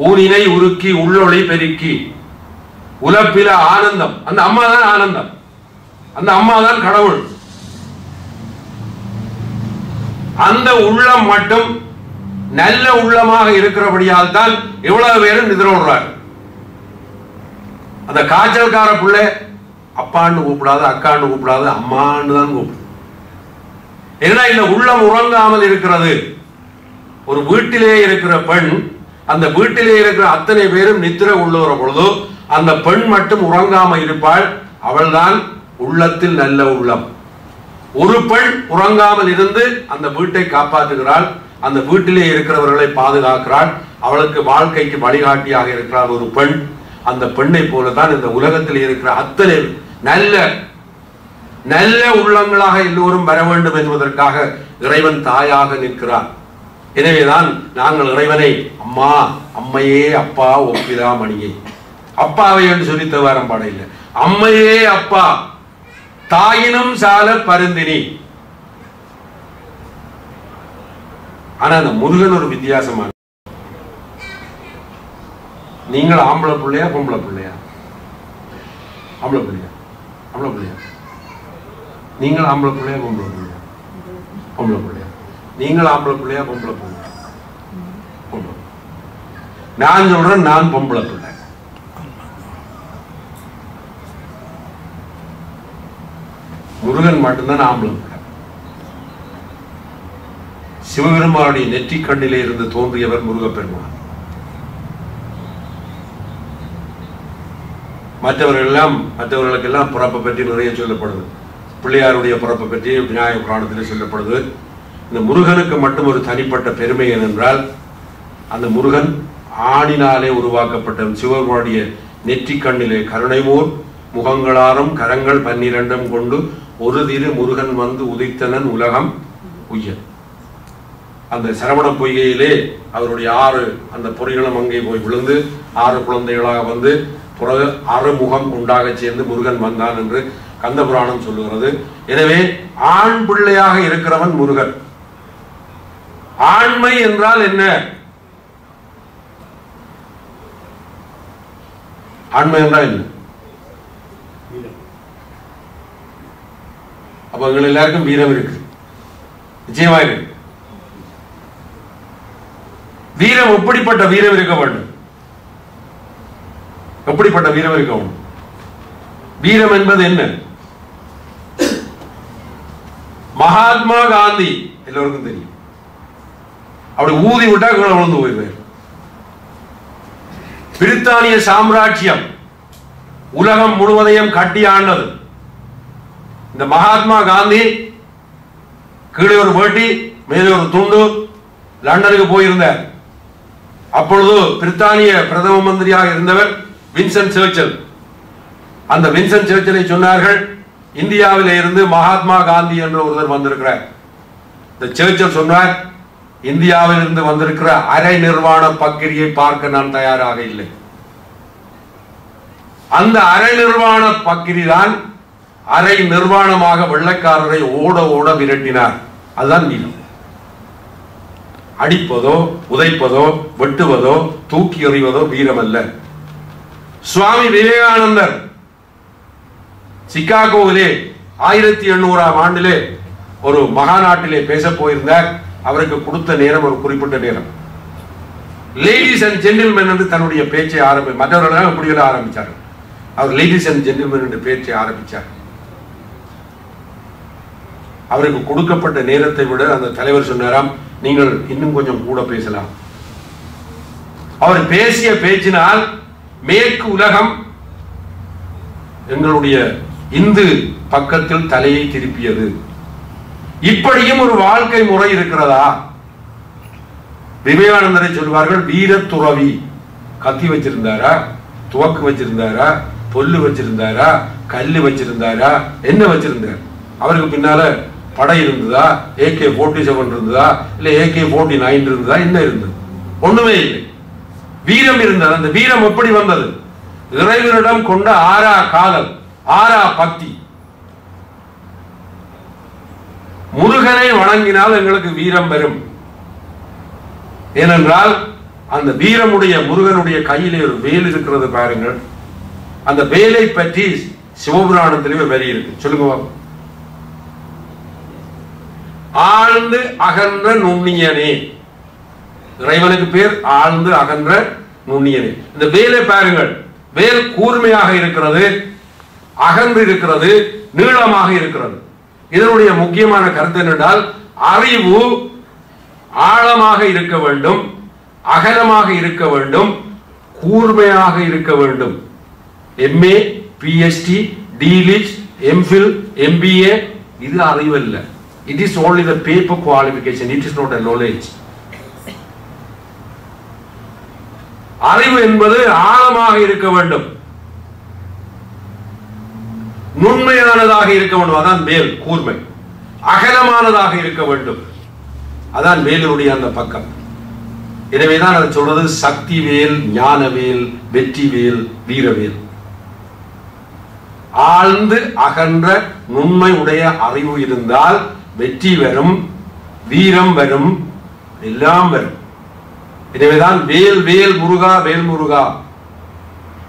ஊனினை உருக்கி உள்ளொளி பெருக்கி உலப்பில ஆனந்தம். அந்த அம்மா தான் ஆனந்தம், அந்த அம்மா தான் கடவுள். அந்த உள்ளம் மட்டும் நல்ல உள்ளமாக இருக்கிறபடியால் தான் இவ்வளவு பேரும் நிதிரோடுறார். அந்த காய்ச்சல்கார பிள்ளை அப்பான்னு கூப்பிடாது, அக்கான்னு கூப்பிடாது, அம்மான்னு தான் கூப்பிடு. ஏன்னா இந்த உள்ளம் உறங்காமல் இருக்கிறது. ஒரு வீட்டிலே இருக்கிற பெண், அந்த வீட்டிலே இருக்கிற அத்தனை பேரும் நித்திரை உள்ளவர பொழுது அந்த பெண் மட்டும் உறங்காமல் இருப்பாள். அவள்தான் உள்ளத்தில் நல்ல உள்ளம். ஒரு பெண் உறங்காமல் இருந்து அந்த வீட்டை காப்பாற்றுகிறாள், அந்த வீட்டிலே இருக்கிறவர்களை பாதுகாக்கிறாள், அவளுக்கு வாழ்க்கைக்கு வழிகாட்டியாக இருக்கிறாள் ஒரு பெண். அந்த பெண்ணை போலதான் இந்த உலகத்தில் இருக்கிற அத்தனை நல்ல நல்ல உள்ளங்களாக எல்லோரும் வர வேண்டும் என்பதற்காக இறைவன் தாயாக நிற்கிறார். எனவேதான் நாங்கள் இறைவனை அம்மா, அம்மையே, அப்பா, ஒப்பிலா மணியே, அப்பாவை என்று சொல்லி தேவாரம் பாட இல்லை, அம்மையே அப்பா, தாயினும் சால பருந்தினி. ஆனா அந்த முருகன் ஒரு வித்தியாசமான, நீங்கள் ஆம்பளை பிள்ளையா பொம்பளை பிள்ளையா? ஆம்பளை பிள்ளையா? ஆம்பளை பிள்ளையா? நீங்கள் ஆம்பளை பிள்ளையா பொம்பளை பிள்ளையா? பொம்பளை பிள்ளையா? நீங்கள் ஆம்பளை பிள்ளையா பொம்பளை பிள்ளையா? பொம்பளை. நான் சொல்றேன், நான் பொம்பளை பிள்ளை. முருகன் மட்டும்தான் ஆம்பளை பிள்ளை. சிவபெருமானுடைய நெற்றிக் கண்ணிலே இருந்து தோன்றியவர் முருகப்பெருமான். மற்றவர்களுக்கெல்லாம் பிறப்பை பற்றி நிறைய சொல்லப்படுது. பிள்ளையாருடைய பிறப்பை பற்றி விநாயக புராணத்தில் சொல்லப்படுது. இந்த முருகனுக்கு மட்டும் ஒரு தனிப்பட்ட பெருமை என்னென்றால், அந்த முருகன் ஆணினாலே உருவாக்கப்பட்ட சிவபெருமானுடைய நெற்றிக் கண்ணிலே கருணைமோர் முகங்களாரும் கரங்கள் 12 கொண்டு ஒரு திரு முருகன் வந்து உதித்தனன் உலகம் உய்ய. அந்த சரவண பொய்கையிலே அவருடைய 6 அந்த பொறிகளும் அங்கே போய் விழுந்து 6 குழந்தைகளாக வந்து பிறகு 6 முகம் உண்டாக சேர்ந்து முருகன் வந்தான் என்று கந்த புராணம் சொல்லுகிறது. எனவே ஆண் பிள்ளையாக இருக்கிறவன் முருகன். ஆண்மை என்றால் என்ன? ஆண்மை என்றால் என்ன? அப்ப எங்கள் எல்லாருக்கும் வீரம் இருக்கு, நிச்சயமா இருக்கு. வீரம் எப்படிப்பட்ட வீரம் இருக்க வேண்டும்? எப்படிப்பட்ட வீரம் இருக்க வேண்டும்? வீரம் என்பது என்ன? மகாத்மா காந்தி எல்லோருக்கும் தெரியும். அப்படி ஊதி விட்டா கீழே விழுந்து போயிருவார். பிரித்தானிய சாம்ராஜ்யம் உலகம் முழுவதையும் கட்டி ஆண்டது. இந்த மகாத்மா காந்தி கீழே ஒரு வேட்டி மேலே ஒரு துண்டு லண்டனுக்கு போயிருந்தார். அப்பொழுது பிரித்தானிய பிரதம மந்திரியாக இருந்தவர் வின்சென்ட் சர்ச்சில். அந்த வின்சென்ட் சர்ச்சிலை சொன்னார்கள், இந்தியாவிலே இருந்து மகாத்மா காந்தி என்ற ஒருவர் வந்திருக்கிறார். இந்த சர்ச்சில் சொன்னார், இந்தியாவில் இருந்து வந்திருக்கிற அரை நிர்வாண பக்கிரியை பார்க்க நான் தயாராக இல்லை. அந்த அரை நிர்வாண பக்கிரி தான் அரை நிர்வாணமாக வெள்ளைக்காரரை ஓட ஓட விரட்டினார். அதுதான் வீரம். அடிப்பதோ உதைப்பதோ வெட்டுவதோ தூக்கி எறிவதோ வீரம் அல்ல. சுவாமி விவேகானந்தர் சிகாகோவிலே 1800ஆம் ஆண்டிலே ஒரு மகாநாட்டிலே பேச போயிருந்தார். அவருக்கு கொடுத்த நேரம் ஒரு குறிப்பிட்ட நேரம். லேடிஸ் அண்ட் ஜென்டில்மென் என்று தன்னுடைய பேச்சை மற்றவர்கள் இப்படியெல்லாம் ஆரம்பிச்சார். அவர் லேடிஸ் அண்ட் ஜென்டில்மென் என்று பேச்சை ஆரம்பிச்சார். அவருக்கு கொடுக்கப்பட்ட நேரத்தை விட அந்த தலைவர் சொன்னாராம், நீங்கள் இன்னும் கொஞ்சம் கூட பேசலாம். அவர் பேசிய பேச்சினால் மேற்கு உலகம் எங்களுடைய இந்து பக்கத்தில் தலையை திருப்பியது. இப்படியும் ஒரு வாழ்க்கை முறை இருக்கிறதா? விவேகானந்தரை சொல்வார்கள் வீரத்துறவி. கத்தி வச்சிருந்தாரா, துவக்கு வச்சிருந்தாரா, பொல்லு வச்சிருந்தாரா, கல்லு வச்சிருந்தாரா, என்ன வச்சிருந்தார்? அவருக்கு பின்னால படை இருந்ததா, AK-47 இருந்ததா, இல்ல AK-49 இருந்ததா, என்ன இருந்தது? ஒண்ணுமே இல்லை. வீரம் இருந்தது. அந்த வீரம் எப்படி வந்தது? இறைவனிடம் கொண்ட ஆறா காதல், ஆறா பக்தி. முருகனை வணங்கினால் எங்களுக்கு வீரம் வரும். ஏனென்றால் அந்த வீரமுடைய முருகனுடைய கையிலே ஒரு வேல் இருக்கிறது பாருங்கள். அந்த வேலை பற்றி சிவபுராணத்திலே ஒரு வரி இருக்கு, சொல்லுங்க. ஆழ்ந்து அகன்ற நுண்ணியனே. இறைவனுக்கு பேர் ஆழ்ந்து அகன்ற நுண்ணியனே. இந்த வேலை பாருங்கள், வேல் கூர்மையாக இருக்கிறது, அகன்று இருக்கிறது, நீளமாக இருக்கிறது. இதனுடைய முக்கியமான கருத்து என்னென்றால், அறிவு ஆழமாக இருக்க வேண்டும், அகலமாக இருக்க வேண்டும், கூர்மையாக இருக்க வேண்டும். MA, PhD, DLitt, MPhil, MBA இது அறிவு அல்ல. It is only the paper qualification. It is not a knowledge. அறிவு என்பது ஆழமாக இருக்க வேண்டும், நுண்மையானதாக இருக்க வேண்டும். அதான் வேல் கூர்மை. அகலமானதாக இருக்க வேண்டும். அதான் வேலுடைய அந்த பக்கம். எனவேதான் அதை சொல்றது சக்தி வேல், ஞானவேல், வெற்றி வேல், வீரவேல். ஆழ்ந்து அகன்ற நுண்மை உடைய அறிவு இருந்தால் வெற்றி வரும், வீரம் வரும், எல்லாம் வரும். எனவேதான் வேல் வேல் முருகா, வேல் முருகா,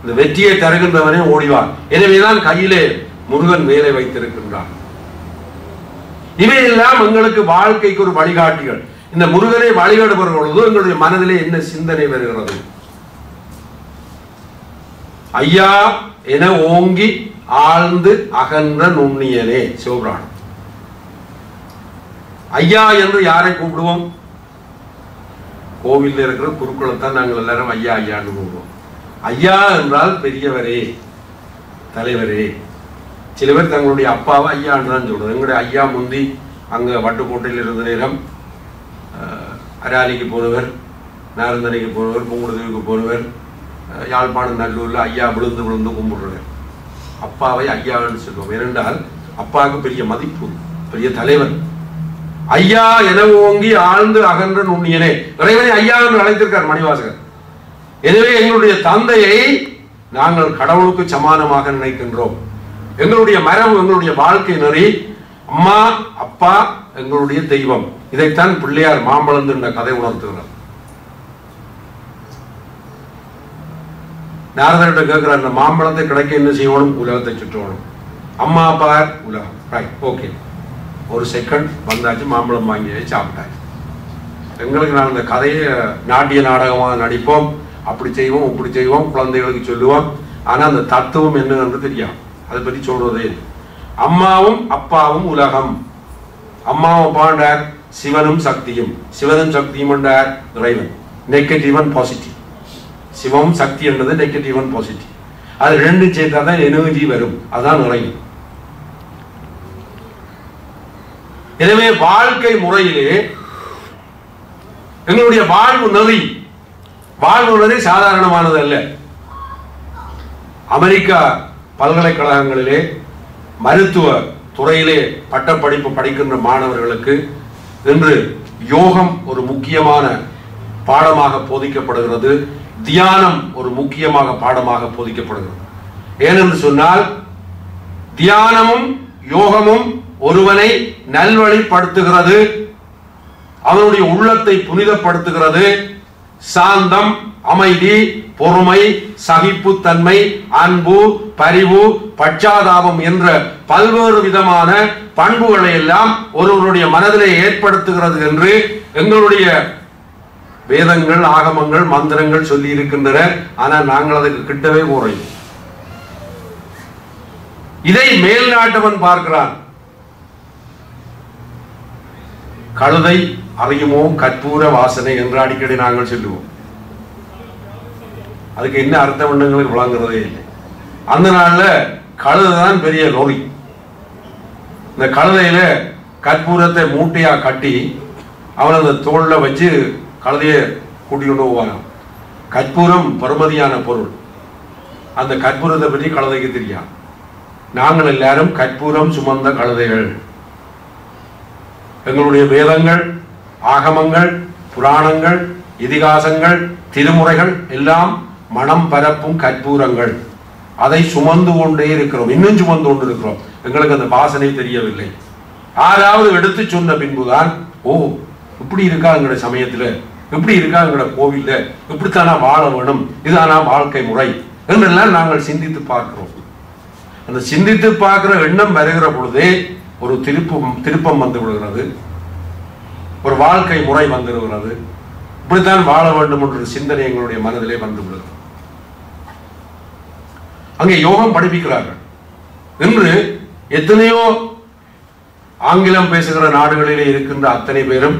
இந்த வெற்றியை தருகின்றவனே ஓடிவார். எனவேதான் கையிலே முருகன் வேலை வைத்திருக்கின்றான். இவையெல்லாம் எங்களுக்கு வாழ்க்கைக்கு ஒரு வழிகாட்டிகள். இந்த முருகனை வழிகாடுபவர் பொழுது எங்களுடைய மனதிலே என்ன சிந்தனை வருகிறது? ஐயா என ஓங்கி ஆழ்ந்து அகன்ற நுண்ணியனே. சிவபுராணம். ஐயா என்று யாரை கூப்பிடுவோம்? கோவிலில் இருக்கிற குருக்குளத்தான் நாங்கள் எல்லாரும் ஐயா ஐயான்னு கூப்பிடுவோம். ஐயா என்றால் பெரியவரே, தலைவரே. சில பேர் தங்களுடைய அப்பாவை ஐயான்னு தான் சொல்றது. எங்களுடைய ஐயா முந்தி அங்க வட்டுக்கோட்டையில் இருந்த நேரம் அராலிக்கு போனவர், நாரந்தனைக்கு போனவர், பூங்குடுதலுக்கு போனவர், யாழ்ப்பாணம் நல்லூர்ல ஐயா விழுந்து விழுந்து கும்பிடுறவர். அப்பாவை ஐயான்னு சொல்லுவோம். ஏனென்றால் அப்பாவுக்கு பெரிய மதிப்பு, பெரிய தலைவர். ஐயா என ஓங்கி ஆழ்ந்து அகன்ற நுண்ணியனே. இறைவனை ஐயா என்று அழைத்திருக்கார் மணிவாசகர். எனவே எங்களுடைய தந்தையை நாங்கள் கடவுளுக்கு சமானமாக நினைக்கின்றோம். எங்களுடைய மரபு, எங்களுடைய வாழ்க்கை நெறி, அம்மா அப்பா எங்களுடைய தெய்வம். இதைத்தான் பிள்ளையார் மாம்பழம் என்ற கதை உணர்த்துகிறார். நாரதர்கிட்ட கேட்கிறார், இந்த மாம்பழத்தை கிடைக்க என்ன செய்யணும்? உலகத்தை சுற்றணும். அம்மா அப்பா உலகம். Right, okay. ஒரு செகண்ட் வந்தாச்சு, மாம்பழம் வாங்கி சாப்பிட்டாச்சு. எங்களுக்கு நான் இந்த கதையை நாட்டிய நாடகமாக நடிப்போம், அப்படி செய்வோம் இப்படி செய்வோம், குழந்தைகளுக்கு சொல்லுவோம். ஆனா அந்த தத்துவம் என்னன்னு தெரியாது, அதை பற்றி சொல்றதே. அம்மாவும் அப்பாவும் உலகம். அம்மாவும் அப்பாண்டார் சிவனும் சக்தியும். சிவனும் சக்தியும் என்றார் இறைவன். Negative and positive. சிவம் சக்தி என்றது நெகட்டிவ் அண்ட் பாசிட்டிவ். அது ரெண்டு சேர்த்தா தான் எனர்ஜி வரும். அதான் இறைவன். எனவே வாழ்க்கை முறையிலே எங்களுடைய வாழ்வு நெறி சாதாரணமானது அல்ல. அமெரிக்கா பல்கலைக்கழகங்களிலே மருத்துவ துறையிலே பட்டப்படிப்பு படிக்கின்ற மாணவர்களுக்கு இன்று யோகம் ஒரு முக்கியமான பாடமாக போதிக்கப்படுகிறது. தியானம் ஒரு முக்கியமாக பாடமாக போதிக்கப்படுகிறது. ஏனென்று சொன்னால் தியானமும் யோகமும் ஒருவனை நல்வழிப்படுத்துகிறது, அவனுடைய உள்ளத்தை புனிதப்படுத்துகிறது. சாந்தம், அமைதி, பொறுமை, சகிப்புத்தன்மை, அன்பு, பரிவு, பச்சாதாபம் என்ற பல்வேறு விதமான பண்புகளை எல்லாம் ஒருவருடைய மனதிலே ஏற்படுத்துகிறது என்று எங்களுடைய வேதங்கள், ஆகமங்கள், மந்திரங்கள் சொல்லி இருக்கின்றன. ஆனால் நாங்கள் அதுக்கு கிட்டவே போறோம். இதை மேல்நாட்டவன் பார்க்கிறான். கழுதை அறியுமோ கற்பூர வாசனை என்று அடிக்கடி நாங்கள் சொல்லுவோம். அதுக்கு என்ன அர்த்தம் எங்களுக்கு விளங்குறதே இல்லை. அந்த நாள்ல கழுதைதான் பெரிய லோரி. இந்த கழுதையில கற்பூரத்தை மூட்டையா கட்டி அவன் அந்த தோல்ல வச்சு கழுதைய கூட்டி கொண்டு போவாங்க. கற்பூரம் பருமதியான பொருள். அந்த கற்பூரத்தை பற்றி கழுதைக்கு தெரியாது. நாங்கள் எல்லாரும் கற்பூரம் சுமந்த கழுதைகள். எங்களுடைய வேதங்கள், ஆகமங்கள், புராணங்கள், இதிகாசங்கள், திருமுறைகள் எல்லாம் மனம் பரப்பும் கற்பூரங்கள். அதை சுமந்து கொண்டே இருக்கிறோம், இன்னும் சுமந்து கொண்டு இருக்கிறோம். எங்களுக்கு அந்த வாசனை தெரியவில்லை. யாராவது எடுத்து சொன்ன பின்புதான், ஓ இப்படி இருக்கா எங்களுடைய சமயத்துல, இப்படி இருக்கா எங்களோட கோவில்ல, இப்படித்தானா வாழ வேணும், இதுதானா வாழ்க்கை முறை என்றெல்லாம் நாங்கள் சிந்தித்து பார்க்கிறோம். அந்த சிந்தித்து பார்க்கிற எண்ணம் வருகிற பொழுதே ஒரு திருப்பம் வந்து விடுகிறது. ஒரு வாழ்க்கை முறை வந்துடுகிறது. இப்படித்தான் வாழ வேண்டும் என்ற சிந்தனை எங்களுடைய மனதிலே வந்துவிடுகிறது. அங்கே யோகம் படிப்பிக்கிறார்கள். இன்று எத்தனையோ ஆங்கிலம் பேசுகிற நாடுகளிலே இருக்கின்ற அத்தனை பேரும்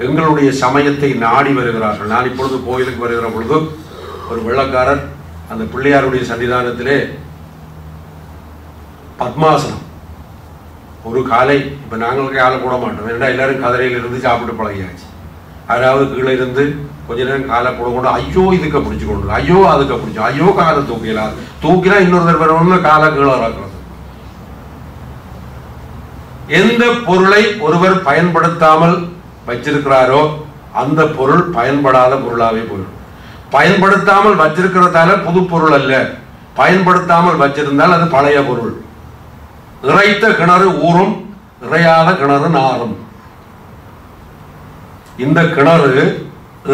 எங்களுடைய சமயத்தை நாடி வருகிறார்கள். நான் இப்பொழுது கோயிலுக்கு வருகிற பொழுது ஒரு வெள்ளக்காரர் அந்த பிள்ளையாருடைய சன்னிதானத்திலே பத்மாசனம் ஒரு காலை, இப்ப நாங்கள் காலை போட மாட்டோம், ஏன்னா எல்லாரும் கதிரையில இருந்து சாப்பிட்டு பழகியாச்சு. அதாவது கீழே இருந்து கொஞ்ச நேரம் காலை போட கொண்டு ஐயோ இதுக்கு பிடிச்சு கொண்டு, ஐயோ அதுக்கு பிடிச்சோம், ஐயோ காலை தூக்கிலாம், தூக்கினா இன்னொருத்தர் வரணும்னு காலை கீழே இறக்குறது. எந்த பொருளை ஒருவர் பயன்படுத்தாமல் வச்சிருக்கிறாரோ அந்த பொருள் பயன்படாத பொருளாவே போயிடும். பயன்படுத்தாமல் வச்சிருக்கிறதால புது பொருள் அல்ல, பயன்படுத்தாமல் வச்சிருந்தால் அது பழைய பொருள். இறைத்த கிணறு ஊறும், இறையாத கிணறு நாரும். இந்த கிணறு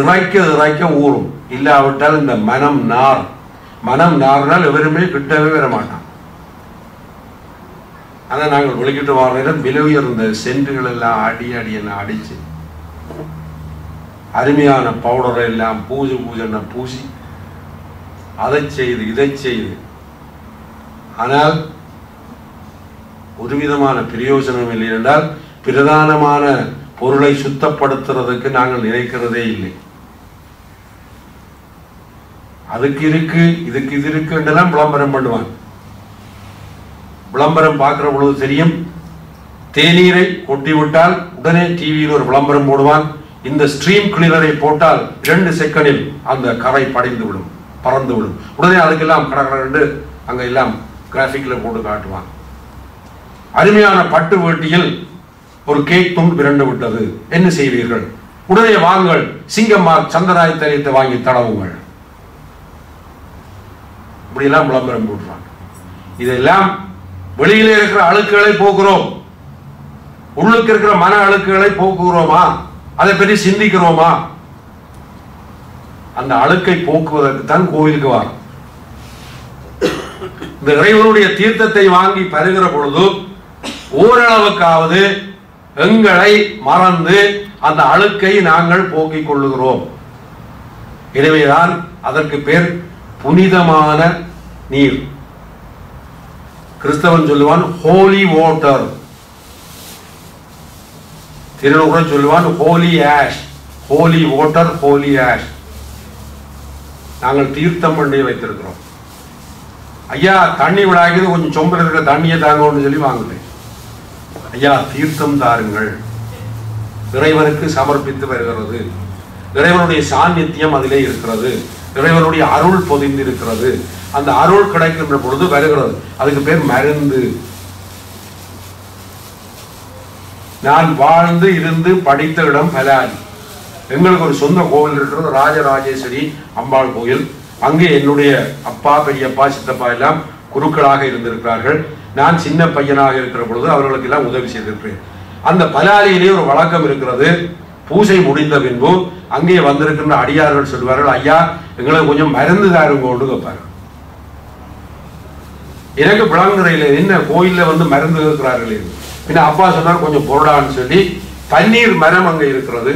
இறைக்க ஊறும், இல்லாவிட்டால் இந்த மனம் நார். மனம் நார்னால் எவருமே கிட்டவே வர மாட்டான். ஆனா நாங்கள் வெளிக்கிட்டு வர நேரம் விலை உயர்ந்த சென்றுகள் எல்லாம் எல்லாம் அடிச்சு அருமையான பவுடரை எல்லாம் பூஜை பூசி அதை செய்து இதை செய்து, ஆனால் ஒரு விதமான பிரயோஜனம் இல்லை. என்றால் பிரதானமான பொருளை சுத்தப்படுத்துறதுக்கு நாங்கள் நினைக்கிறதே இல்லை. அதுக்கு இருக்கு இதுக்கு இது இருக்கு என்றெல்லாம் விளம்பரம் பண்ணுவான். விளம்பரம் பார்க்கிற பொழுது தெரியும். தேநீரை கொட்டிவிட்டால் உடனே டிவியில் ஒரு விளம்பரம் போடுவான். இந்த ஸ்ட்ரீம் கிளீனரை போட்டால் 2 செகண்டில் அந்த கரை படிந்து விடும், பறந்து விடும். உடனே அதுக்கெல்லாம் கடற்கரை அங்க எல்லாம் கிராபிக்ல போட்டு காட்டுவான். அருமையான பட்டு வேட்டியில் ஒரு கேக் துண்டு பிறண்டு விட்டது, என்ன செய்வீர்கள்? உடனே வாங்கள், சிங்கமார் சந்திராய் தைலத்தை வாங்கி தடவுங்கள். இப்படி எல்லாம் விளம்பரம் போடுறாங்க. இதெல்லாம் வெளியிலே இருக்கிற அழுக்குகளை போக்குறோம், உள்ளுக்கு இருக்கிற மன அழுக்குகளை போக்குகிறோமா? அதை பற்றி சிந்திக்கிறோமா? அந்த அழுக்கை போக்குவதற்கு தான் கோயிலுக்கு வரும். இந்த இறைவனுடைய தீர்த்தத்தை வாங்கி பருகிற பொழுது ஓரளவுக்காவது எங்களை மறந்து அந்த அழுக்கை நாங்கள் போக்கிக் கொள்ளுகிறோம். எனவேதான் அதற்கு பேர் புனிதமான நீர். கிறிஸ்தவன் சொல்லுவான் ஹோலி வாட்டர், திருநூறு சொல்லுவான் holy ash. Holy water, holy ash. நாங்கள் தீர்த்தம் பண்ணி வைத்திருக்கிறோம். ஐயா தண்ணி விடாக்குது, கொஞ்சம் சொம்பு இருக்கிற தண்ணியை தாங்கன்னு சொல்லி வாங்குறேன். ஐயா தீர்த்தம் தாருங்கள். இறைவனுக்கு சமர்ப்பித்து வருகிறது. இறைவனுடைய சாநித்தியம் அதிலே இருக்கிறது. இறைவனுடைய அருள் பொதிந்து இருக்கிறது. அந்த அருள் கிடைக்கின்ற பொழுது வருகிறது. அதுக்கு பேர் மருந்து. நான் வாழ்ந்து இருந்து படித்த இடம் பலாலி. எங்களுக்கு ஒரு சொந்த கோவில் இருக்கிறது, ராஜராஜேஸ்வரி அம்பாள் கோயில். அங்கே என்னுடைய அப்பா, பெரியப்பா, சித்தப்பா எல்லாம் குருக்களாக இருந்திருக்கிறார்கள். நான் சின்ன பையனாக இருக்கிற பொழுது அவர்களுக்கு எல்லாம் உதவி செய்திருக்கிறேன். அந்த பலாலியிலே ஒரு வழக்கம் இருக்கிறது. பூஜை முடிந்த பின்பு அங்கே வந்திருக்கின்ற அடியார்கள் சொல்வார்கள், ஐயா எங்களுக்கு கொஞ்சம் மருந்து தாருங்கோன்னு கேட்பார்கள். எனக்கு விளங்குறையில என்ன கோயில்ல வந்து மருந்து இருக்கிறார்கள். பின்ன அப்பா சொன்னார் கொஞ்சம் பொருடான்னு சொல்லி பன்னீர் மரம் அங்கே இருக்கிறது.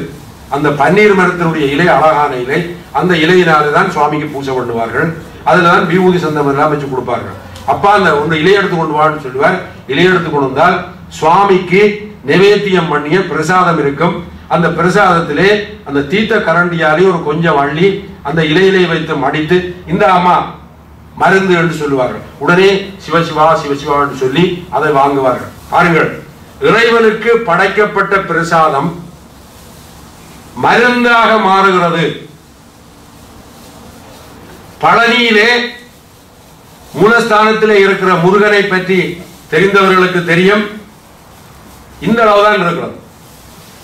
அந்த பன்னீர் மரத்தினுடைய இலை அழகான இலை. அந்த இலையினால்தான் சுவாமிக்கு பூஜை பண்ணுவார்கள். அதுலதான் விபூதி சந்தம் எல்லாம் வச்சு கொடுப்பார்கள். அப்பா அந்த ஒன்று இலை எடுத்து கொண்டு வான்னு சொல்லுவார். இலை எடுத்து கொண்டு வந்தால் சுவாமிக்கு நிவேத்தியம் பண்ணிய பிரசாதம் இருக்கும். அந்த பிரசாதத்திலே அந்த தீர்த்த கரண்டியாலே ஒரு கொஞ்சம் அள்ளி அந்த இலையிலே வைத்து மடித்து இந்த அம்மா மருந்து என்று சொல்லுவார்கள். உடனே சிவசிவா சிவசிவா என்று சொல்லி அதை வாங்குவார்கள். பாருங்கள், இறைவனுக்கு படைக்கப்பட்ட பிரசாதம் மருந்தாக மாறுகிறது. பழனியிலே மூலஸ்தானத்திலே இருக்கிற முருகனை பற்றி தெரிந்தவர்களுக்கு தெரியும். இந்த அளவுதான் இருக்கிறது.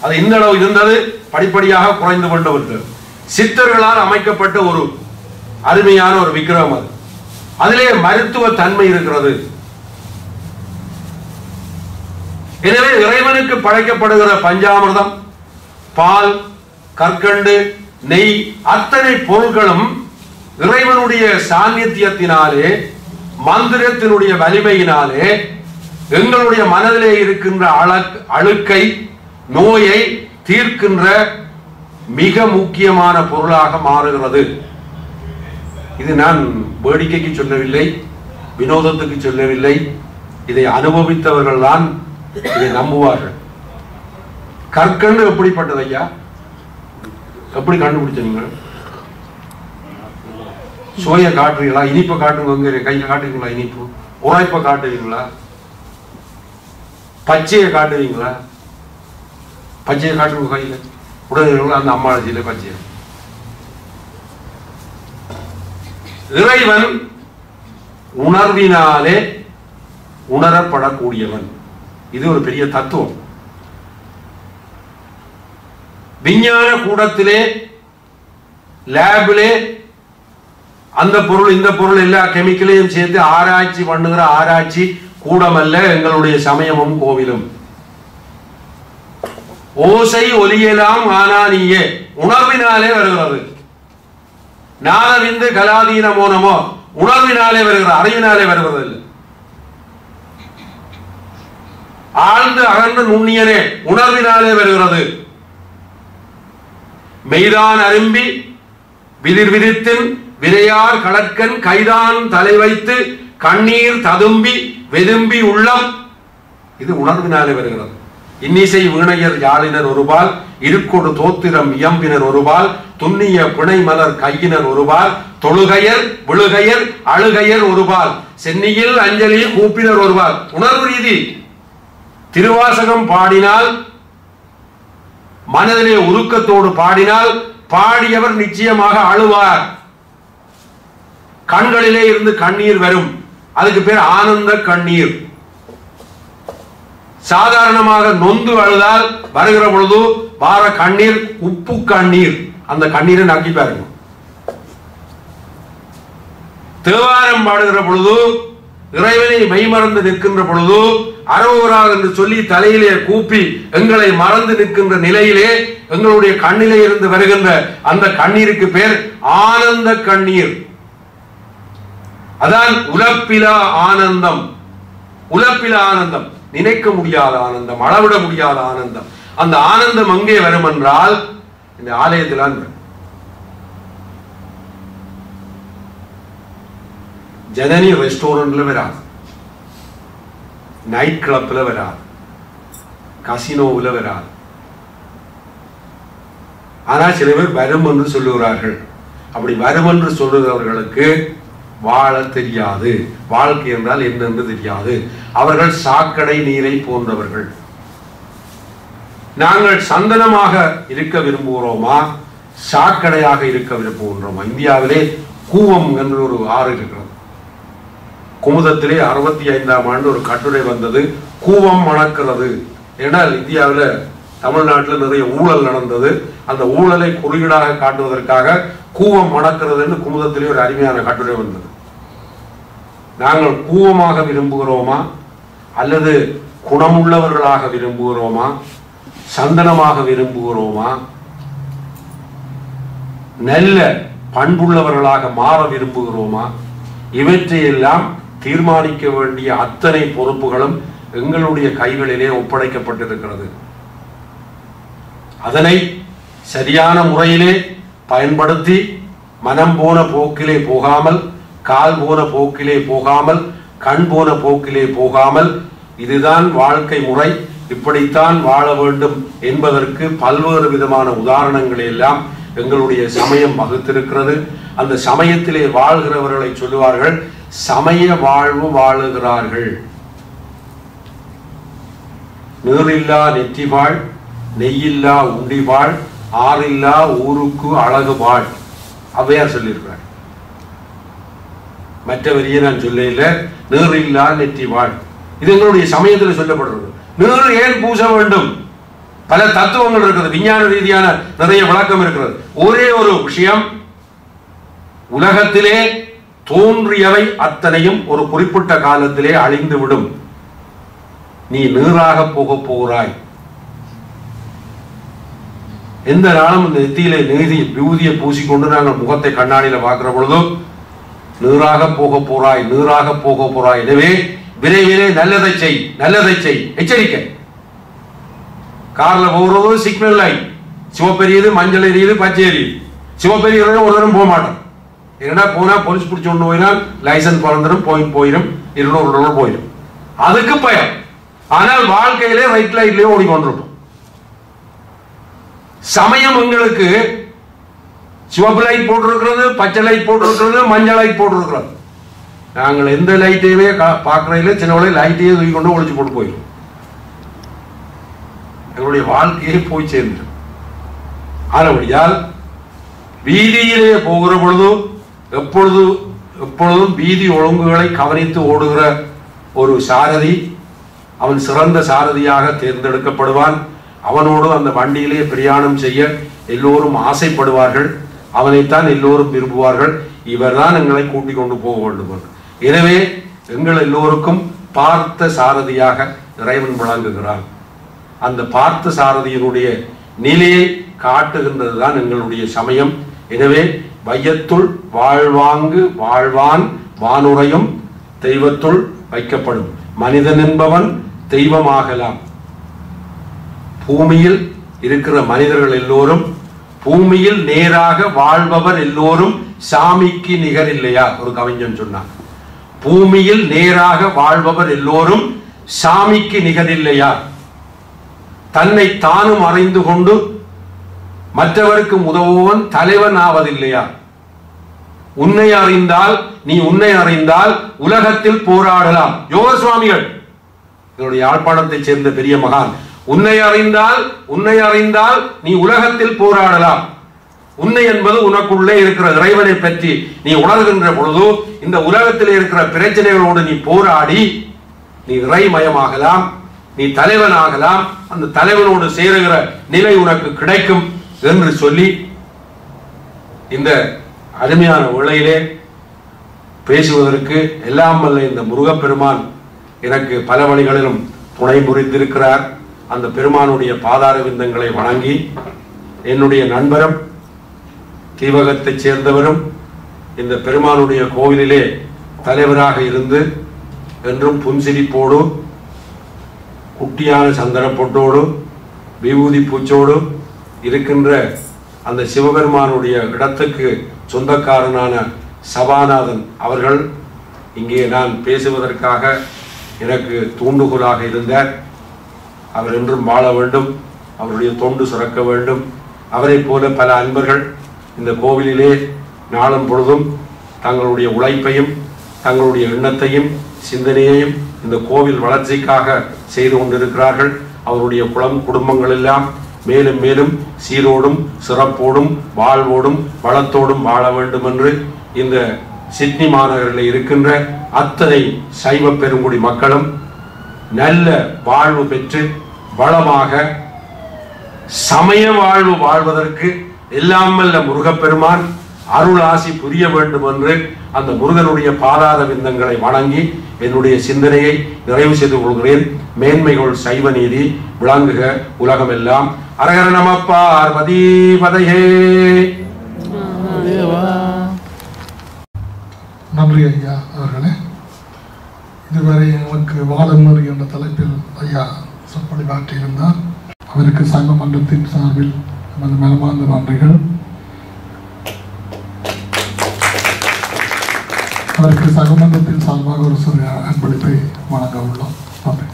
அது இந்த அளவு இருந்தது, படிப்படியாக குறைந்து கொண்டு வருகிறது. சித்தர்களால் அமைக்கப்பட்ட ஒரு அருமையான ஒரு விக்கிரகம் அது. அதிலே மருத்துவ தன்மை இருக்கிறது. எனவே இறைவனுக்கு படைக்கப்படுகிற பஞ்சாமிர்தம், பால், கற்கண்டு, நெய் அத்தனை பொருட்களும் இறைவனுடைய சாநித்தியத்தினாலே, மந்திரத்தினுடைய வலிமையினாலே எங்களுடைய மனதிலே இருக்கின்ற அழுக்கை, நோயை தீர்க்கின்ற மிக முக்கியமான பொருளாக மாறுகிறது. இது நான் வேடிக்கைக்கு சொல்லவில்லை, வினோதத்துக்கு சொல்லவில்லை. இதை அனுபவித்தவர்கள் தான் இதை நம்புவார்கள். கற்கண்டு எப்படிப்பட்டது ஐயா? எப்படி கண்டுபிடிச்சீங்க? சுவைய காட்டுறீங்களா? இனிப்பை காட்டுங்க, கையை காட்டுவீங்களா? இனிப்பு உரைப்பை காட்டுவீங்களா? பச்சையை காட்டுவீங்களா? பச்சையை காட்டுங்க கையில உடனே அந்த அம்மாச்சியில பச்சையை. இறைவன் உணர்வினாலே உணரப்படக்கூடியவன். இது ஒரு பெரிய தத்துவம். விஞ்ஞான கூடத்திலே லேபிலே அந்த பொருள் இந்த பொருள் எல்லா கெமிக்கலையும் சேர்த்து ஆராய்ச்சி பண்ணுகிற ஆராய்ச்சி கூடமல்ல எங்களுடைய சமயமும் கோவிலும். ஓசை ஒலியலாம் ஆனானியே உணர்வினாலே வருகிறது. நாதவிந்து கலாதீன மோனமோ உணர்வினாலே வருகிறது, அறிவினாலே வருகிறது இல்லை. ஆழ்ந்து அகன்று நுண்ணியனே உணர்வினாலே வருகிறது. மெய்தான் அரும்பி விதிர் விதித்தின் விரையார் கடற்கன் கைதான் தலை வைத்து கண்ணீர் ததும்பி வெதும்பி உள்ளம். இது உணர்வினாலே வருகிறது. இன்னிசை வீணையர் யாழினர் ஒருபால் இருக்கொடு தோத்திரம் இயம்பினர் ஒருபால் துண்ணிய பிணை மலர் கையினர் ஒருபால் தொழுகையர் விழுகையர் அழுகையர் ஒருபால் சென்னியில் அஞ்சலி கூப்பினர் ஒருபால். உணர்வு ரீதி. திருவாசகம் பாடினால் மனதிலே உருக்கத்தோடு பாடினால் பாடியவர் நிச்சயமாக அழுவார். கண்களிலே இருந்து கண்ணீர் வரும். அதுக்கு பேர் ஆனந்த கண்ணீர். சாதாரணமாக நொந்து அழுதால் வருகிற பொழுது வார கண்ணீர் உப்பு கண்ணீர். அந்த கண்ணீரை நக்கி பாருங்க. தேவாரம் பாடுகிற பொழுது இறைவனை மெய்மறந்து நிற்கின்ற பொழுது அரோகராக என்று சொல்லி தலையிலே கூப்பி எங்களை மறந்து நிற்கின்ற நிலையிலே எங்களுடைய கண்ணிலே இருந்து வருகின்ற அந்த கண்ணீருக்கு பேர் ஆனந்த கண்ணீர். அதான் உலப்பிலா ஆனந்தம். உலப்பிலா ஆனந்தம், நினைக்க முடியாத ஆனந்தம், அளவிட முடியாத ஆனந்தம். அந்த ஆனந்தம் அங்கே வரும் என்றால் இந்த ஆலயத்தில் ஜனனி ரெஸ்டாரண்ட்ல வராது, நைட் கிளப்ல வராது, கசினோவில் வராது. ஆனா சில பேர் வரும் என்று சொல்லுகிறார்கள். அப்படி வரும் என்று சொல்லுகிறவர்களுக்கு வாழ தெரியாது, வாழ்க்கை என்றால் என்னென்று தெரியாது. அவர்கள் சாக்கடை நீரை போன்றவர்கள். நாங்கள் சந்தனமாக இருக்க விரும்புகிறோமா, சாக்கடையாக இருக்க விரும்புகின்றோமா? இந்தியாவிலே கூவம் என்று ஒரு ஆறு இருக்கிறது. குமுதத்திலே 65ஆம் ஆண்டு ஒரு கட்டுரை வந்தது, கூவம் மணக்கிறது. ஏனால் இந்தியாவில் தமிழ்நாட்டில் நிறைய ஊழல் நடந்தது. அந்த ஊழலை குறியீடாக காட்டுவதற்காக கூவம் மணக்கிறது என்று குமுதத்திலே ஒரு அருமையான கட்டுரை வந்தது. நாங்கள் கூவமாக விரும்புகிறோமா அல்லது குணமுள்ளவர்களாக விரும்புகிறோமா, சந்தனமாக விரும்புகிறோமா, நல்ல பண்புள்ளவர்களாக மாற விரும்புகிறோமா? இவற்றையெல்லாம் தீர்மானிக்க வேண்டிய அத்தனை பொறுப்புகளும் எங்களுடைய கைகளிலே ஒப்படைக்கப்பட்டிருக்கிறது. அதனை சரியான முறையிலே பயன்படுத்தி மனம் போன போக்கிலே போகாமல், கால் போன போக்கிலே போகாமல், கண் போன போக்கிலே போகாமல், இதுதான் வாழ்க்கை முறை, இப்படித்தான் வாழ வேண்டும் என்பதற்கு பல்வேறு விதமான உதாரணங்களை எல்லாம் எங்களுடைய சமயம் வகுத்திருக்கிறது. அந்த சமயத்திலே வாழ்கிறவர்களை சொல்லுவார்கள் சமய வாழ்வு வாழுகிறார்கள். நீரில்லா நெற்றிவாள், நெய்யில்லா உண்டிவாள், ஆறில்லா ஊருக்கு அழகு வாழ். அவ்வையார் சொல்லியிருக்கிறார். மற்றவரையே நான் சொல்ல, நீரில்லா நெற்றிவாள். இது எங்களுடைய சமயத்தில் சொல்லப்படுறது. நீர் ஏன் பூச வேண்டும்? பல தத்துவங்கள் இருக்கிறது, விஞ்ஞான ரீதியான நிறைய விளக்கம் இருக்கிறது. ஒரே ஒரு விஷயம், உலகத்திலே தோன்றியவை அத்தனையும் ஒரு குறிப்பிட்ட காலத்திலே அழிந்து விடும். நீ நீராக போக போகிறாய். எந்த நாளும் இந்த நெத்தியிலே நீதி விபூதியை பூசிக்கொண்டு நாங்கள் முகத்தை கண்ணாடியில பார்க்கிற பொழுதும் நீராக போக போறாய், நீராக போக போறாய். எனவே விரைவிலே நல்லதை செய், நல்லதை செய். எச்சரிக்கை. கார்ல போகிறது சிக்னல் லைட் சிவப்பு எரியுது, மஞ்சள் எரியுது, பச்சை எரியுது. சிவப்பு எரியுறது ஒரு தரம் போக மாட்டோம். ஏன்னா போனா போலீஸ் பிடிச்சு கொண்டு போயினால் லைசன்ஸ் பறந்துடும், போயிடும், $200 போயிடும். அதுக்கு பயம். ஆனால் வாழ்க்கையிலே ரைட் லைட்லயே ஓடிக்கொண்டிருப்போம். சமயம் எங்களுக்கு சிவப்பு லைட் போட்டிருக்கிறது, பச்சை லைட் போட்டிருக்கிறது, மஞ்சள் லைட் போட்டிருக்கிறது. நாங்கள் எந்த லைட்டையுமே பார்க்கறதில்ல. சின்னவளை லைட்டையே தூக்கி கொண்டு ஒழிச்சு போட்டு போயிடும். எங்களுடைய வாழ்க்கையே போய் சேர்ந்து ஆனபடியால் வீதியிலே போகிற பொழுது எப்பொழுதும் வீதி ஒழுங்குகளை கவனித்து ஓடுகிற ஒரு சாரதி அவன் சிறந்த சாரதியாக தேர்ந்தெடுக்கப்படுவான். அவனோடு அந்த வண்டியிலே பிரயாணம் செய்ய எல்லோரும் ஆசைப்படுவார்கள். அவனைத்தான் எல்லோரும் விரும்புவார்கள். இவர்தான் எங்களை கூட்டிக் கொண்டு போக வேண்டும். எனவே எங்கள் எல்லோருக்கும் பார்த்த சாரதியாக இறைவன் விளங்குகிறான். அந்த பார்த்த சாரதியினுடைய நிலையை காட்டுகின்றதுதான் எங்களுடைய சமயம். எனவே வையத்துள் வாழ்வாங்கு வாழ்வான் வானுரையும் தெய்வத்துள் வைக்கப்படும். மனிதன் என்பவன் தெய்வமாகலாம். பூமியில் இருக்கிற மனிதர்கள் எல்லோரும், பூமியில் நேராக வாழ்பவர் எல்லோரும் சாமிக்கு நிகர் இல்லையா? ஒரு கவிஞன் சொன்னான். பூமியில் நேராக வாழ்பவர் எல்லோரும் சாமிக்கு நிகர் இல்லையா? தன்னை தானும் அறிந்து கொண்டு மற்றவருக்கு உதவுவன் தலைவன் ஆவதில்லையா? உன்னை அறிந்தால், நீ உன்னை அறிந்தால் உலகத்தில் போராடலாம். யோக சுவாமிகள் என்னுடைய யாழ்ப்பாணத்தைச் சேர்ந்த பெரிய மகான். உன்னை அறிந்தால் நீ உலகத்தில் போராடலாம். உன்னை என்பது உனக்குள்ளே இருக்கிற இறைவனை பற்றி நீ உணர்கின்ற பொழுது இந்த உலகத்தில் இருக்கிற பிரச்சனைகளோடு நீ போராடி நீ இறைமயமாகலாம், நீ தலைவனாகலாம். அந்த தலைவனோடு சேருகிற நிலை உனக்கு கிடைக்கும் என்று சொல்லி இந்த அருமையான வேளையிலே பேசுவதற்கு எல்லாம் வல்ல இந்த முருகப்பெருமான் எனக்கு பல வழிகளிலும் துணை புரிந்திருக்கிறார். அந்த பெருமானுடைய பாதார விந்தங்களை வணங்கி என்னுடைய நண்பரும் தீவகத்தைச் சேர்ந்தவரும் இந்த பெருமானுடைய கோவிலிலே தலைவராக இருந்து என்றும் புன்சிரிப்போடு குட்டியான சந்தன பொட்டோடு விபூதி பூச்சோடு இருக்கின்ற அந்த சிவபெருமானுடைய இடத்துக்கு சொந்தக்காரனான சபாநாதன் அவர்கள் இங்கே நான் பேசுவதற்காக எனக்கு தூண்டுகோலாக இருந்தார். அவர் என்றும் வாழ வேண்டும், அவருடைய தொண்டு சுரக்க வேண்டும். அவரை போல பல அன்பர்கள் இந்த கோவிலிலே நாளும் பொழுதும் தங்களுடைய உழைப்பையும் தங்களுடைய எண்ணத்தையும் சிந்தனையையும் இந்த கோவில் வளர்ச்சிக்காக செய்து கொண்டிருக்கிறார்கள். அவருடைய குடும்பங்கள் எல்லாம் மேலும் மேலும் சீரோடும் சிறப்போடும் வாழ்வோடும் வளத்தோடும் வாழ வேண்டும் என்று இந்த சிட்னி மாநகரில் இருக்கின்ற அத்தனை சைவ பெருங்குடி மக்களும் நல்ல வாழ்வு பெற்று வளமாக சமய வாழ்வு வாழ்வதற்கு எல்லாம் வல்ல முருகப்பெருமான் அருள் ஆசி புரிய வேண்டும் என்று அந்த முருகனுடைய பாதார விந்தங்களை வணங்கி என்னுடைய சிந்தனையை நிறைவு செய்து கொள்கிறேன். மேன்மைகள் சைவ நீதி விளங்குக உலகம் எல்லாம். அரகர நம பார்வதி பதையே. நன்றி ஐயா அவர்களே. இதுவரை நமக்கு வாதமுறை என்ற தலைப்பில் ஐயா சொற்பொழிவாற்றியிருந்தார். அவருக்கு சைவ மன்றத்தின் சார்பில் நமது மனமார்ந்த நன்றிகள். அவருக்கு சைவ மன்றத்தின் சார்பாக ஒரு சிறு அன்பளிப்பை வழங்க உள்ளோம். நன்றி.